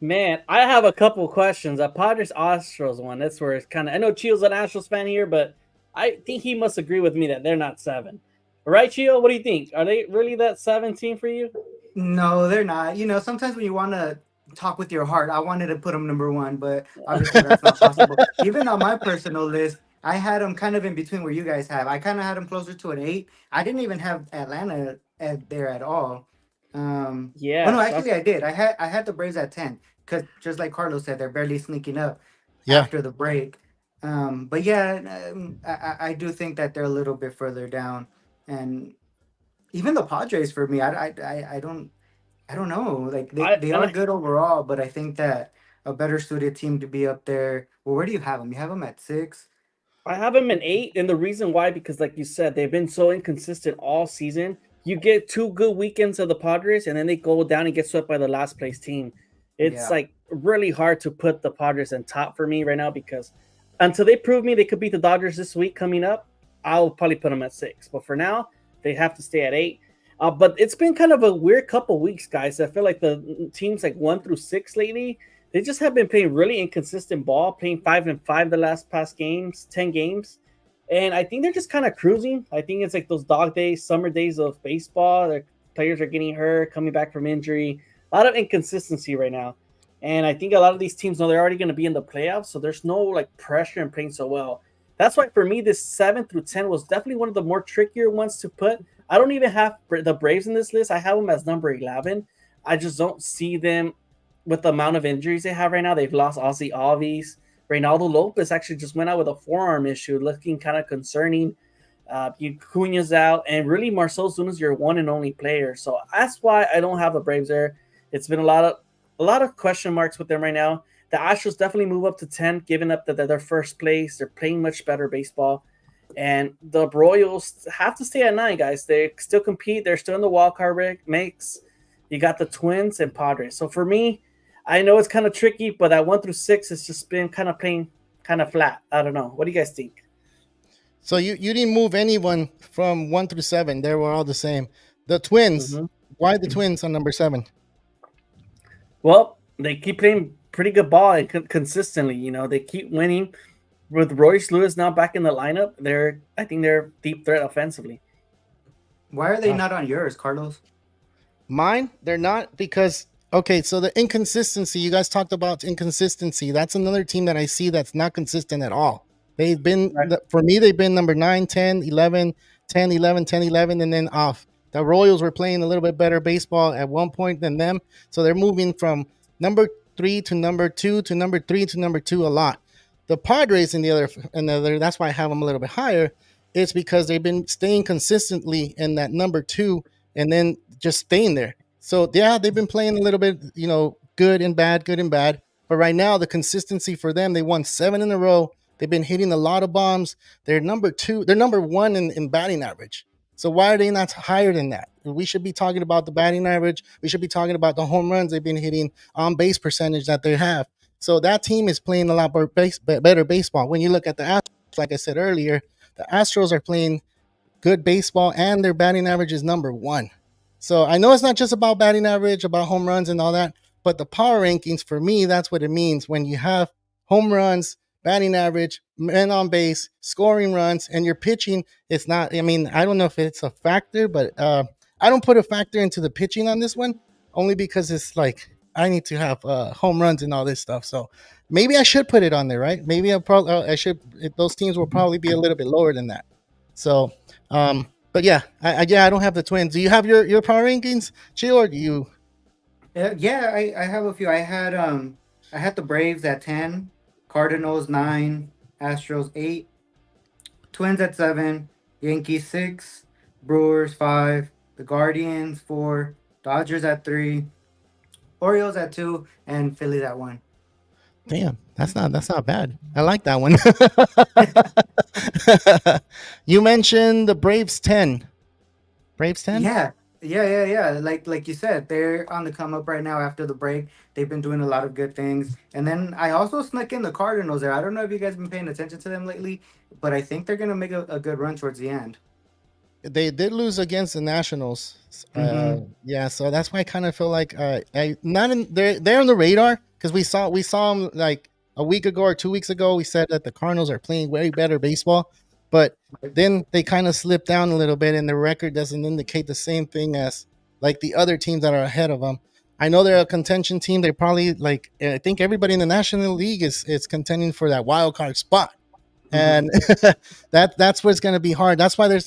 man, I have a couple questions. A Padres Astros one. That's where it's kind of. I know Chio's an Astros fan here, but I think he must agree with me that they're not 7. Right, Chio? What do you think? Are they really that 17 for you? No, they're not. Sometimes when you want to talk with your heart, I wanted to put them number 1, but obviously that's not possible. Even on my personal list, I had them kind of in between where you guys have. I kind of had them closer to an 8. I didn't even have Atlanta there at all. Oh no, Yeah. actually I did. I had the Braves at 10 because just like Carlos said, they're barely sneaking up Yeah. after the break. But yeah, I do think that they're a little bit further down, and even the Padres for me, I don't know. Like they, I they and are I, good overall, but I think that a better suited team to be up there. Well, where do you have them? You have them at 6. I have them in 8, and the reason why, because like you said, they've been so inconsistent all season. You get 2 good weekends of the Padres, and then they go down and get swept by the last place team. It's Yeah, like really hard to put the Padres in top for me right now because until they prove me they could beat the Dodgers this week coming up, I'll probably put them at 6. But for now, they have to stay at 8. But it's been kind of a weird couple weeks, guys. I feel like the teams like 1 through 6 lately, they just have been playing really inconsistent ball, playing 5-5 the last past games, 10 games. And I think they're just kind of cruising. I think it's like those dog days, summer days of baseball. Their players are getting hurt, coming back from injury. A lot of inconsistency right now. And I think a lot of these teams know they're already going to be in the playoffs. So there's no like pressure in playing so well. That's why for me, this 7 through 10 was definitely one of the more trickier ones to put. I don't even have the Braves in this list. I have them as number 11. I just don't see them with the amount of injuries they have right now. They've lost Ozzy Alves. Reynaldo Lopez actually just went out with a forearm issue, looking kind of concerning. Cuna's out, and really Marcell Zuna's your one and only player. So that's why I don't have the Braves there. It's been a lot of question marks with them right now. The Astros definitely move up to 10, giving up that they're first place. They're playing much better baseball. And the Royals have to stay at 9, guys. They still compete. They're still in the wild card mix. You got the Twins and Padres. So for me, I know it's kind of tricky, but that 1 through 6 has just been kind of playing kind of flat. I don't know. What do you guys think? So you didn't move anyone from 1 through 7. They were all the same. The Twins. Mm-hmm. Why the Twins on number 7? Well, they keep playing pretty good ball and consistently. They keep winning. With Royce Lewis now back in the lineup, I think they're deep threat offensively. why are they not on yours, Carlos? Mine, they're not because Okay, so the inconsistency, you guys talked about inconsistency. That's another team that I see that's not consistent at all. They've been, Right. for me, they've been number 9, 10, 11, 10, 11, 10, 11, and then off. The Royals were playing a little bit better baseball at one point than them. So they're moving from number 3 to number 2 to number 3 to number 2 a lot. The Padres in the other, that's why I have them a little bit higher. It's because they've been staying consistently in that number 2 and then just staying there. So yeah, they've been playing a little bit, good and bad, good and bad. But right now, the consistency for them, they won 7 in a row. They've been hitting a lot of bombs. They're number 2. They're number 1 in batting average. So why are they not higher than that? We should be talking about the batting average. We should be talking about the home runs they've been hitting, on base percentage that they have. So that team is playing a lot better baseball. When you look at the Astros, like I said earlier, the Astros are playing good baseball, and their batting average is number 1. So I know it's not just about batting average, about home runs and all that, but the power rankings, for me, that's what it means. When you have home runs, batting average, men on base, scoring runs, and your pitching, it's not. I mean, I don't know if it's a factor, but I don't put a factor into the pitching on this one, only because it's like I need to have home runs and all this stuff. So maybe I should put it on there, right? Maybe I should. Those teams will probably be a little bit lower than that. So, but yeah, I don't have the Twins. Do you have your power rankings, Chill, or do you? Yeah, I have a few. I had the Braves at 10, Cardinals 9, Astros 8, Twins at 7, Yankees 6, Brewers 5, the Guardians 4, Dodgers at 3, Orioles at 2, and Phillies at 1. Damn, that's not bad. I like that one. You mentioned the Braves 10. Braves 10? Yeah, yeah. Like you said, they're on the come up right now after the break. They've been doing a lot of good things. And then I also snuck in the Cardinals there. I don't know if you guys been paying attention to them lately, but I think they're gonna make a good run towards the end. They did lose against the Nationals. Mm-hmm. Yeah, so that's why I kind of feel like I not in they're on the radar because we saw them like a week ago or 2 weeks ago. We said that the Cardinals are playing way better baseball, but then they kind of slipped down a little bit, and the record doesn't indicate the same thing as like the other teams that are ahead of them. I know they're a contention team. They probably like I think everybody in the National League is contending for that wild card spot, Mm-hmm. and that's what's going to be hard. That's why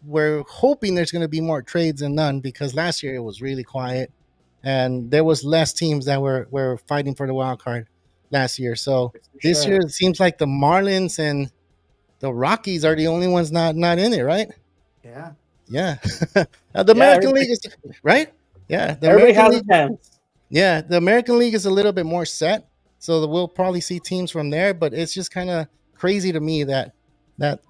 we're hoping there's going to be more trades than none because last year it was really quiet and there was less teams that were fighting for the wild card last year. So this year Sure. it seems like the Marlins and the Rockies are the only ones not in it, right? Yeah. Yeah. The Yeah, American League is right. Yeah, the everybody American has a League. chance. Yeah, the American League is a little bit more set, so we'll probably see teams from there. But it's just kind of crazy to me that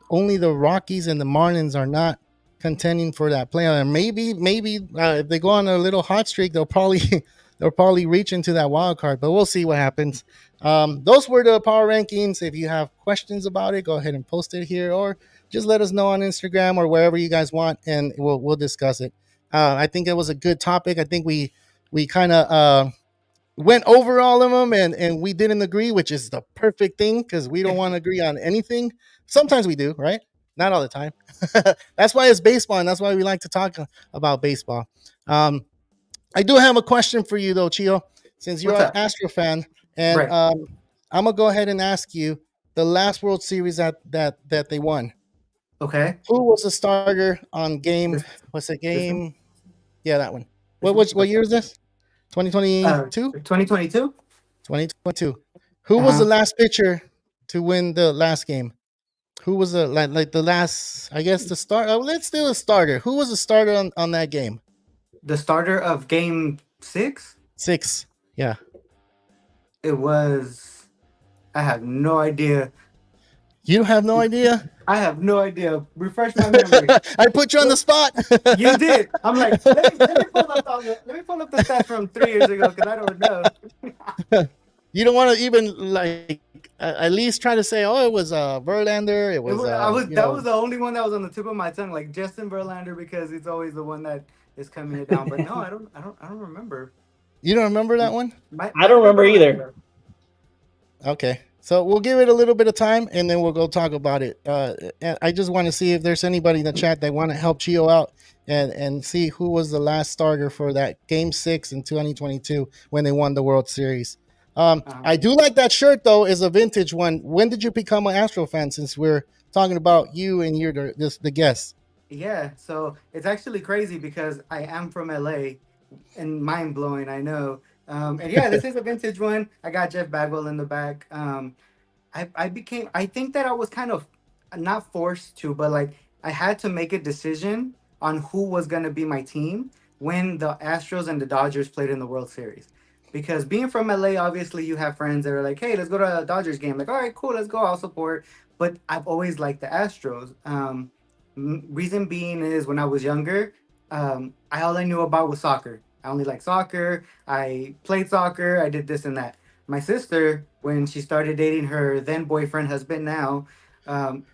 only the Rockies and the Marlins are not contending for that playoff. And maybe if they go on a little hot streak, they'll probably they'll probably reach into that wild card. But we'll see what happens. Those were the power rankings. If you have questions about it, go ahead and post it here, or just let us know on Instagram or wherever you guys want, and we'll discuss it. I think it was a good topic. I think we kind of went over all of them and we didn't agree, which is the perfect thing because we don't want to agree on anything. Sometimes we do, right? Not all the time. That's why it's baseball, and that's why we like to talk about baseball. Um, I do have a question for you though, Chio, since you're What's an up? Astro fan, and Right. I'm gonna go ahead and ask you the last World Series that they won. Okay. Who was the starter on game? This What's the this one? game? Yeah, that one. This one? What Okay. year is this? 2022? 2022? 2022. Who was the Uh-huh. last pitcher to win the last game? Who was the like the last? I guess the start. Oh, let's do a starter. Who was the starter on that game? The starter of game 6? 6. Yeah. It was I have no idea. You have no idea. I have no idea. Refresh my memory. I put you on the spot. You did. I'm like, let me pull up the stats from 3 years ago because I don't know. You don't want to even like at least try to say, oh, it was Verlander. It It was was, I was you that know. was the only one that was on the tip of my tongue, like Justin Verlander, because it's always the one that is coming it down. But no, I don't remember. You don't remember that one? I don't Might have been remember either. Verlander. Okay. So we'll give it a little bit of time, and then we'll go talk about it. And I just want to see if there's anybody in the chat that want to help Chio out and see who was the last starter for that Game 6 in 2022 when they won the World Series. I do like that shirt, though. Is a vintage one. When did you become an Astro fan? Since we're talking about you and you're the guest. Yeah, so it's actually crazy because I am from LA, and mind blowing, I know. And yeah, this is a vintage one. I got Jeff Bagwell in the back. I think that I was kind of not forced to, but like I had to make a decision on who was going to be my team when the Astros and the Dodgers played in the World Series. Because being from LA, obviously you have friends that are like, hey, let's go to a Dodgers game. Like, all right, cool, let's go, I'll support. But I've always liked the Astros. Reason being is when I was younger, all I knew about was soccer. I only like soccer. I played soccer. I did this and that. My sister, when she started dating her then boyfriend, husband now,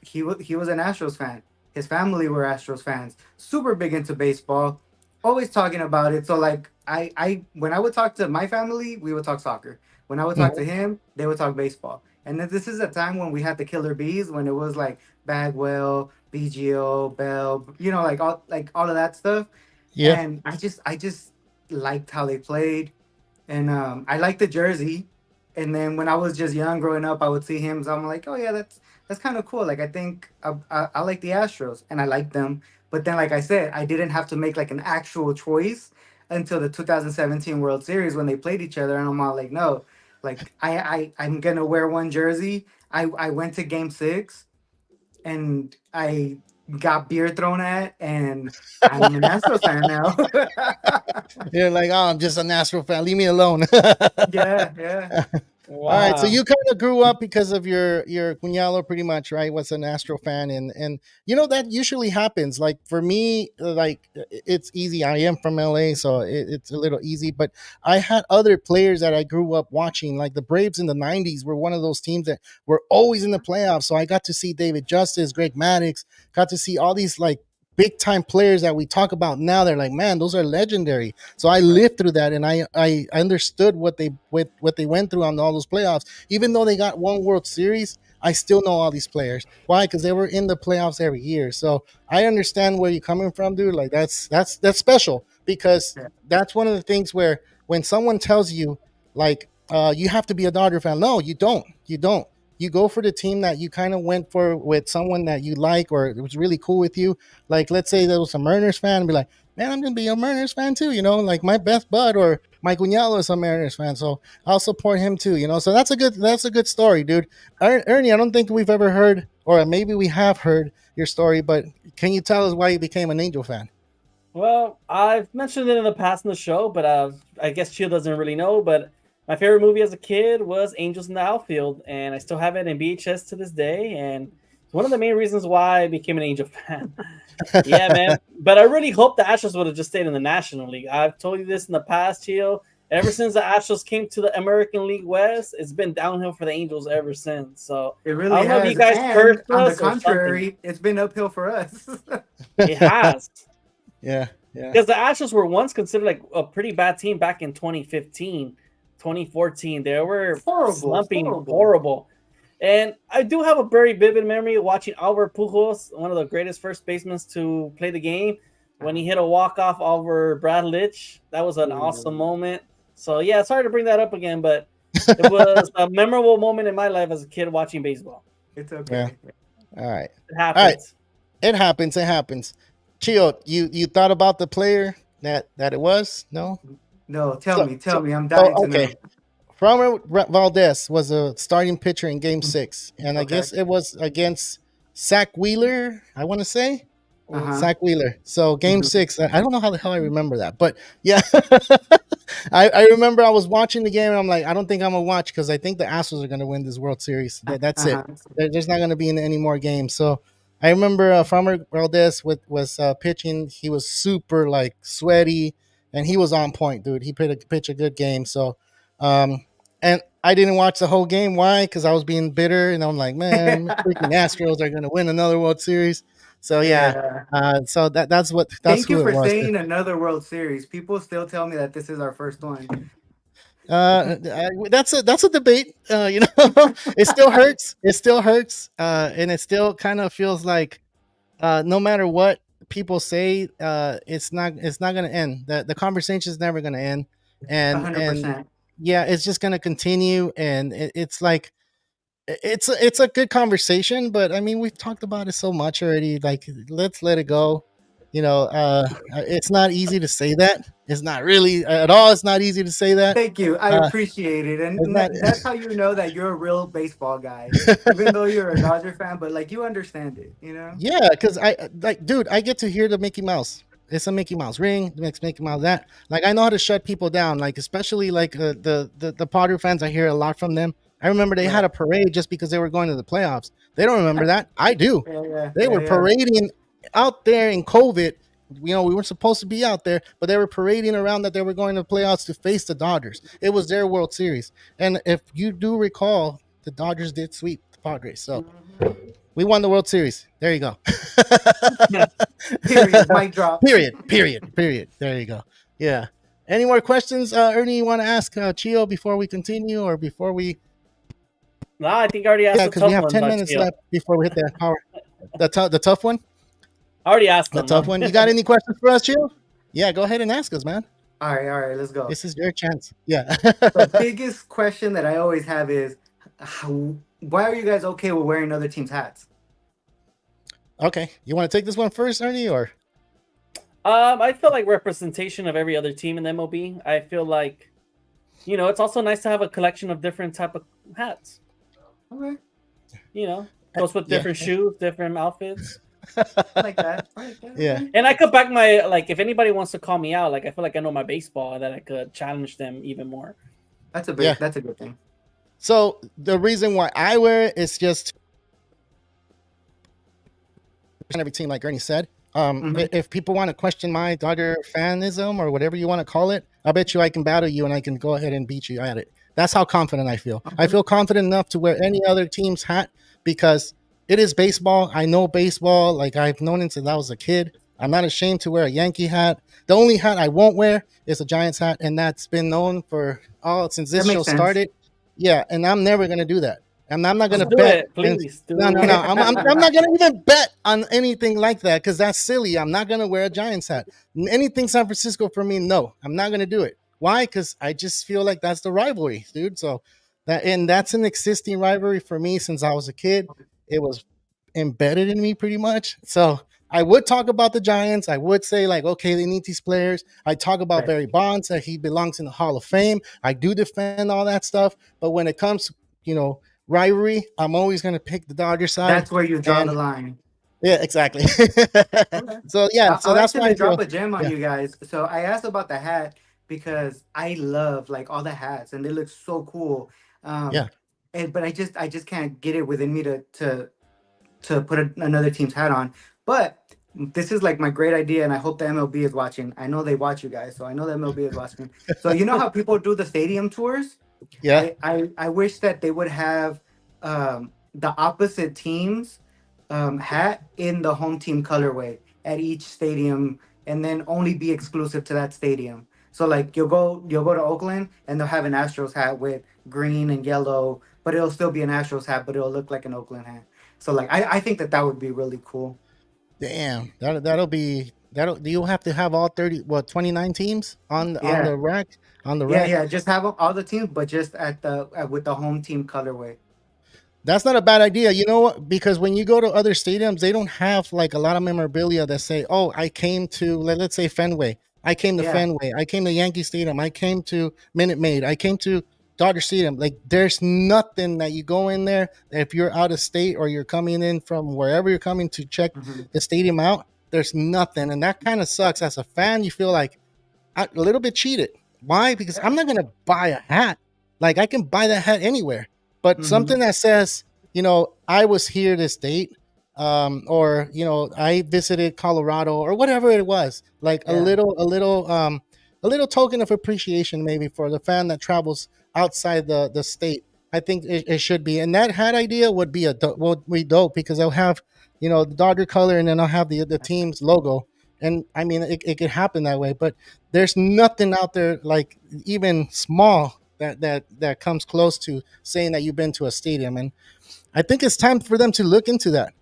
he was an Astros fan. His family were Astros fans. Super big into baseball. Always talking about it. So like I when I would talk to my family, we would talk soccer. When I would talk to Mhm. him, they would talk baseball. And then this is a time when we had the killer bees, when it was like Bagwell, BGO, Bell, like all of that stuff. Yeah. And I just liked how they played, and I liked the jersey. And then when I was just young, growing up, I would see him. So I'm like, oh yeah, that's kind of cool. Like I think I like the Astros, and I like them. But then, like I said, I didn't have to make like an actual choice until the 2017 World Series when they played each other, and I'm all like, no, like I'm gonna wear one jersey. I went to Game 6, and I got beer thrown at, and I'm an Astros fan now. You're like, oh, I'm just an Astro fan. Leave me alone. Yeah, yeah. All right, so Wow. you kind of grew up because of your cuñado, pretty much, right? Was an Astro fan, and that usually happens. Like for me, it's easy. I am from LA, so it's a little easy. But I had other players that I grew up watching, like the Braves in the '90s were one of those teams that were always in the playoffs. So I got to see David Justice, Greg Maddux, got to see all these like big time players that we talk about now. They're like, man, those are legendary. So I Right. lived through that, and I understood what they went through on all those playoffs. Even though they got one World Series, I still know all these players. Why? Because they were in the playoffs every year. So I understand where you're coming from, dude. Like that's special because Yeah. that's one of the things where when someone tells you like you have to be a Dodger fan, no, you don't. You don't. You go for the team that you kind of went for with someone that you like or it was really cool with you. Like let's say there was a Mariners fan and be like, man, I'm gonna be a Mariners fan too. Like my best bud or my cuñado is a Mariners fan, so I'll support him too. So that's a good story, dude. Ernie, I don't think we've ever heard, or maybe we have heard your story, but can you tell us why you became an Angel fan? Well, I've mentioned it in the past in the show, but I guess Chill doesn't really know. But my favorite movie as a kid was Angels in the Outfield, and I still have it in VHS to this day. And it's one of the main reasons why I became an Angel fan. Yeah, man. But I really hope the Astros would have just stayed in the National League. I've told you this in the past, Chill. Ever since the Astros came to the American League West, it's been downhill for the Angels ever since. So It I really don't know if you has. guys And cursed on the us or something. contrary, it's been uphill for us. It has. Yeah, yeah, Because the Astros were once considered like a pretty bad team back in 2015, 2014. They were Horrible, slumping horrible. horrible. And I do have a very vivid memory of watching Albert Pujols, one of the greatest first basemen to play the game, when he hit a walk-off over Brad Litch. That was an awesome Ooh, moment. So, yeah, sorry to bring that up again, but it was a memorable moment in my life as a kid watching baseball. it's yeah. okay. All right, It all right. happens. It happens. It happens. Chio, you thought about the player that it was? No. No, tell So me, tell so me. I'm so dying to okay. know. Framber Valdez was a starting pitcher in Game 6, and I Okay. guess it was against Zach Wheeler. I want to say Uh huh. Zach Wheeler. So Game Hmm. 6. I don't know how the hell I remember that, but yeah, I remember I was watching the game and I'm like, I don't think I'm gonna watch because I think the Astros are gonna win this World Series. That's Uh it. huh. There's not gonna be any more games. So I remember Farmer Valdez was pitching. He was super like sweaty and he was on point, dude. He pitched a good game. So, and I didn't watch the whole game. Why? Because I was being bitter and I'm like, man, freaking Astros are gonna win another World Series. So yeah, Yeah. so that's Thank you who it for was. saying another World Series. People still tell me that this is our first one. That's a debate. It still hurts. It still hurts, and it still kind of feels like no matter what people say, it's not going to end. The conversation is never going to end, and 100%. yeah, it's just going to continue, and it's like it's a good conversation, but I mean we've talked about it so much already. Like let's let it go. It's not easy to say that. It's not really at all. It's not easy to say that. Thank you. I Uh, appreciate it. it's And not. that's how you know that you're a real baseball guy. Even though you're a Dodger fan, but like you understand it, you know? Yeah, because like, dude, I get to hear the Mickey Mouse. It's a Mickey Mouse ring. It makes Mickey Mouse that. Like, I know how to shut people down. Like, especially like the Potter fans. I hear a lot from them. I remember they had Right. a parade just because they were going to the playoffs. They don't remember that. I do. Yeah, yeah, They yeah, were yeah. parading out there in COVID. We weren't supposed to be out there, but they were parading around that they were going to playoffs to face the Dodgers. It was their World Series, and if you do recall, the Dodgers did sweep the Padres. So Mhm. we won the World Series. There you go. Period. Mic drop. Period. There you go. Yeah. Any more questions, Ernie? You want to ask Chio before we continue, or before we? No, I think I already asked Yeah, a because we tough have one, 10 minutes Chio. left before we hit the power. The tough one. I already asked The them. tough one. You got any questions for us, Chio? Yeah, go ahead and ask us, man. All right, let's go. This is your chance. Yeah. The biggest question that I always have is why are you guys okay with wearing other teams' hats? Okay. You want to take this one first, Ernie, or? I feel like representation of every other team in the MLB. I feel like, it's also nice to have a collection of different type of hats. Okay. Goes with Yeah. different shoes, different outfits. I like that. I like that. Yeah. And I could back my, like, if anybody wants to call me out, like, I feel like I know my baseball and that I could challenge them even more. That's Yeah. that's a good thing. So the reason why I wear it is just every team, like Ernie said. Mhm. If people want to question my Dodger fanism or whatever you want to call it, I bet you I can battle you and I can go ahead and beat you at it. That's how confident I feel. I Okay. feel confident enough to wear any other team's hat because it is baseball. I know baseball. Like I've known it since I was a kid. I'm not ashamed to wear a Yankee hat. The only hat I won't wear is a Giants hat, and that's been known for since That this show makes sense. started. Yeah, and I'm never gonna do that. I'm not gonna Just do bet. it, please. Do No. it. I'm not gonna even bet on anything like that because that's silly. I'm not gonna wear a Giants hat. Anything San Francisco for me, no. I'm not gonna do it. Why? Because I just feel like that's the rivalry, dude. So that's an existing rivalry for me since I was a kid. It was embedded in me pretty much. So I would talk about the Giants. I would say like, okay, they need these players. I talk about Right. Barry Bonds that he belongs in the Hall of Fame. I do defend all that stuff. But when it comes, rivalry, I'm always going to pick the Dodger side. That's where you draw And the line. yeah, exactly. Okay. So yeah, so I'll that's why actually I drop feel. a gem on Yeah, you guys. So I asked about the hat because I love like all the hats and they look so cool. yeah. Um, but I just can't get it within me to put another team's hat on. But this is like my great idea, and I hope the MLB is watching. I know they watch you guys, so I know the MLB is watching. So you know how people do the stadium tours? Yeah. I wish that they would have the opposite team's hat in the home team colorway at each stadium, and then only be exclusive to that stadium. So like you'll go to Oakland and they'll have an Astros hat with green and yellow, but it'll still be an Astros hat, but it'll look like an Oakland hat. So like I think that would be really cool. Damn. That'll be that'll. You'll have to have all 29 teams on Yeah, the rack on the yeah, rack. yeah. Just have all the teams, but just with the home team colorway. That's not a bad idea. You know what? Because when you go to other stadiums, they don't have like a lot of memorabilia that say, "Oh, I came to let's say Fenway. I came to Yeah. Fenway. I came to Yankee Stadium. I came to Minute Maid. I came to Dodger Stadium." Like, there's nothing that you go in there if you're out of state or you're coming in from wherever you're coming to check Hmm. the stadium out. There's nothing, and that kind of sucks. As a fan, you feel like a little bit cheated. Why? Because I'm not gonna buy a hat. Like, I can buy that hat anywhere, but Hmm. something that says, I was here this date, or I visited Colorado or whatever it was. Like Yeah. a little token of appreciation maybe for the fan that travels outside the state. I think it should be, and that hat idea would be dope because they'll have the Dodger color and then I'll have the team's logo. And I mean, it could happen that way, but there's nothing out there like even small that comes close to saying that you've been to a stadium. And I think it's time for them to look into that.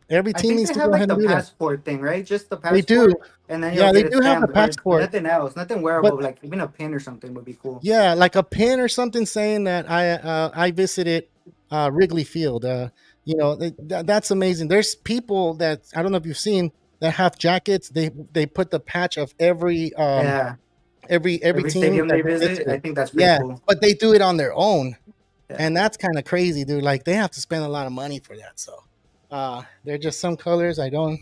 Every I team think needs they to have go like ahead the and do that. passport thing, right? Just the They do. passport, and then you'll Yeah, they get it do have the stamped. Or passport. nothing else, nothing But wearable, like even a pin or something would be cool. yeah, like a pin or something saying that I visited Wrigley Field. That's amazing. There's people that I don't know if you've seen that have jackets. They put the patch of Yeah, every every team stadium that they they visit, I visited. think that's pretty Yeah, cool. but they do it on their own, Yeah. and that's kind of crazy, dude. Like they have to spend a lot of money for that. So they're just some colors I don't.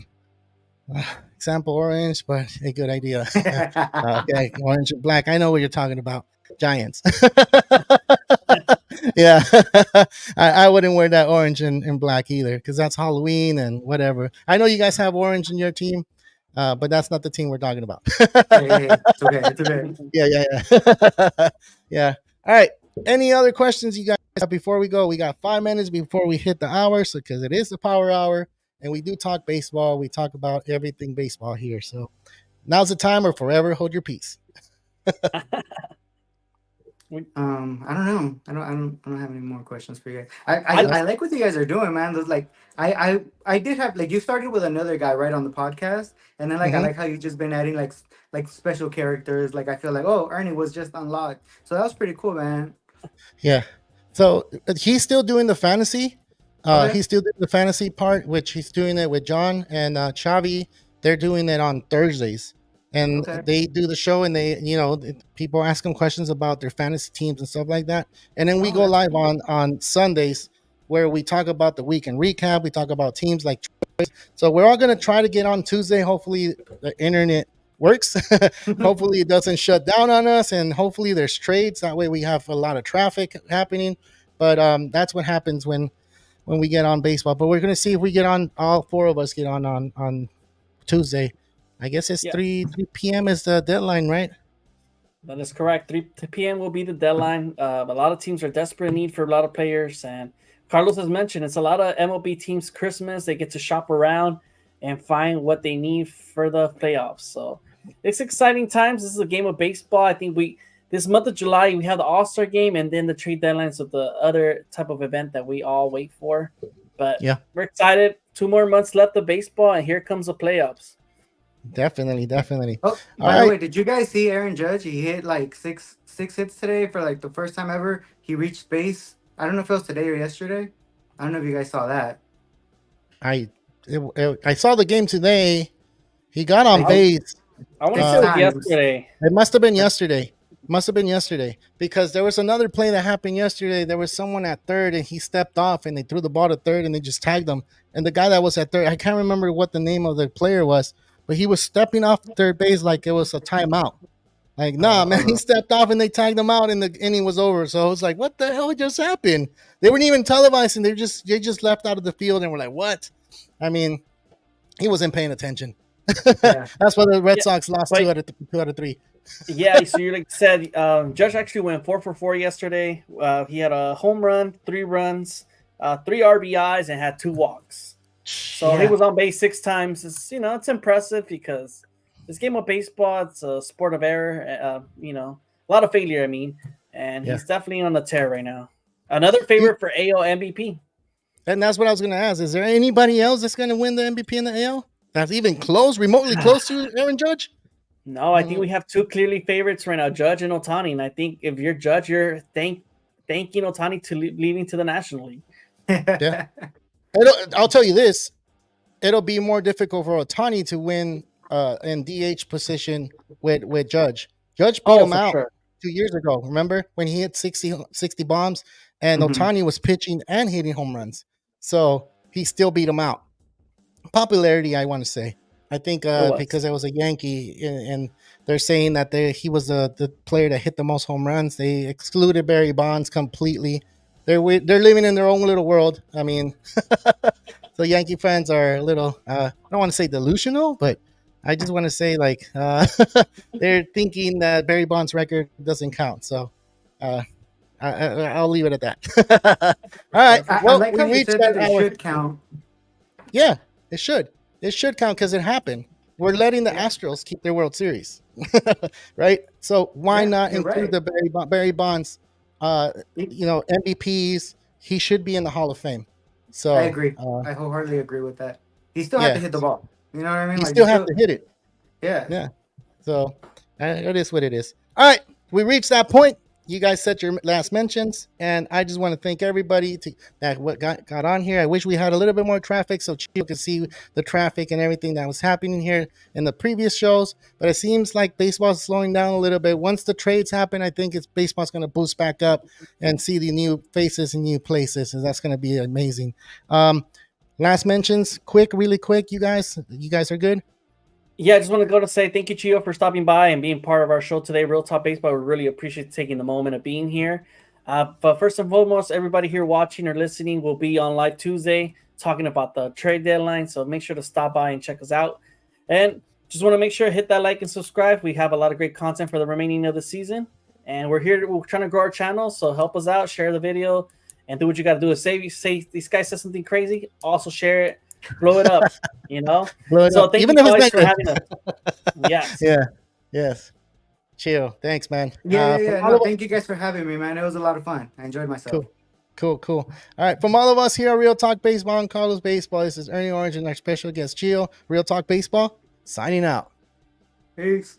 Example orange, but a good idea. Okay, orange and black. I know what you're talking about. Giants. Yeah, I wouldn't wear that orange and black either because that's Halloween and whatever. I know you guys have orange in your team, but that's not the team we're talking about. Hey, it's okay. It's okay. Yeah, yeah. Yeah. All right. Any other questions you guys have before we go? We got 5 minutes before we hit the hour, so because it is the power hour, and we do talk baseball. We talk about everything baseball here. So now's the time, or forever hold your peace. I don't know. I don't have any more questions for you guys. I I like what you guys are doing, man. There's like I did have like you started with another guy right on the podcast, and then like I Hmm. like how you just been adding like special characters. Like I feel like oh Ernie was just unlocked, so that was pretty cool, man. Yeah. So he's still doing the fantasy. Okay, He's still doing the fantasy part, which he's doing it with John and Chavi. They're doing it on Thursdays, and okay. they do the show. And people ask them questions about their fantasy teams and stuff like that. And then we Oh, go that's live cool. on Sundays, where we talk about the weekend recap. We talk about teams like. So we're all gonna try to get on Tuesday. Hopefully the internet works. Hopefully it doesn't shut down on us, and hopefully there's trades. That way we have a lot of traffic happening. But that's what happens when we get on baseball. But we're gonna see if we get on. All four of us get on Tuesday. I guess it's Yeah, 3 p.m. is the deadline, right? that is correct. 3 p.m. will be the deadline. A lot of teams are desperate in need for a lot of players, and Carlos has mentioned it's a lot of MLB teams. Christmas, they get to shop around and find what they need for the playoffs. So it's exciting times. This is a game of baseball. I think we this month of July we have the All Star game and then the trade deadlines of the other type of event that we all wait for. But Yeah, we're excited. 2 more months left of baseball, and here comes the playoffs. definitely, definitely. Oh, All by the right. way, did you guys see Aaron Judge? He hit like six hits today for like the first time ever. He reached base. I don't know if it was today or yesterday. I don't know if you guys saw that. I I saw the game today. He got on Like I, base. I want to say six it Uh, was times. yesterday. It must have been yesterday. Must have been yesterday because there was another play that happened yesterday. There was someone at third and he stepped off and they threw the ball to third and they just tagged him. And the guy that was at third, I can't remember what the name of the player was, but he was stepping off third base like it was a timeout. Like, nah, man, he Uh, stepped off and they tagged him out and the inning was over. So I was like, what the hell just happened? They weren't even televising. They just left out of the field and we're like, what? I mean, he wasn't paying attention. yeah. That's why the Red Yeah, Sox lost but 2 out of 3. yeah, so you like said, Judge actually went 4 for 4 yesterday. He had a home run, 3 runs, 3 RBIs, and had 2 walks. So he Yeah. was on base 6 times. It's impressive because this game of baseball, it's a sport of error. A lot of failure. I mean, and Yeah. he's definitely on the tear right now. Another favorite for AL MVP. And that's what I was going to ask. Is there anybody else that's going to win the MVP in the AL? That's even close, remotely close to Aaron Judge? No, I think we have two clearly favorites right now, Judge and Otani. And I think if you're Judge, you're thanking Otani to leaving to the National League. Yeah. I'll tell you this. It'll be more difficult for Otani to win in DH position with Judge. Judge beat Oh, him for out sure. 2 years ago. Remember when he hit 60 bombs and Mhm. Otani was pitching and hitting home runs. So he still beat him out. Popularity, I want to say. I think It was. because I was a Yankee and they're saying that he was the player that hit the most home runs. They excluded Barry Bonds completely. They're living in their own little world. I mean, so Yankee fans are a little I don't want to say delusional, but I just want to say like they're thinking that Barry Bonds' record doesn't count. So uh, I'll leave it at that. All right. Yeah, for I sure. Well, like we how you reached said that that it hour. should count. Yeah, it should. It should count because it happened. We're letting the Yeah. Astros keep their World Series, right? So why Yeah, not you're include right. the Barry Bonds MVPs, he should be in the Hall of Fame. So I agree. I wholeheartedly agree with that. He still had to yeah, hit the ball. You know what I mean? he Like you still have still, to hit it. yeah. Yeah. So it is what it is. All right, we reached that point. You guys set your last mentions, and I just want to thank everybody that what got on here. I wish we had a little bit more traffic so you could see the traffic and everything that was happening here in the previous shows. But it seems like baseball's slowing down a little bit. Once the trades happen, I think baseball's going to boost back up and see the new faces and new places, and that's going to be amazing. Last mentions, really quick. You guys are good. Yeah, I just want to go to say thank you, Chio, for stopping by and being part of our show today, Real Talk Baseball. We really appreciate taking the moment of being here. But first and foremost, everybody here watching or listening will be on live Tuesday talking about the trade deadline. So make sure to stop by and check us out. And just want to make sure hit that like and subscribe. We have a lot of great content for the remaining of the season. And we're trying to grow our channel. So help us out, share the video, and do what you got to do. Say this guy says something crazy, also share it. Blow it up, Blow it so up. thank Even you if it's guys for negative. having us. Yes. Yeah. Yes. Chill. Thanks, man. Yeah. No, thank you guys for having me, man. It was a lot of fun. I enjoyed myself. Cool. All right. From all of us here at Real Talk Baseball and Carlos Baseball, this is Ernie Orange and our special guest, Chio. Real Talk Baseball, signing out. Peace.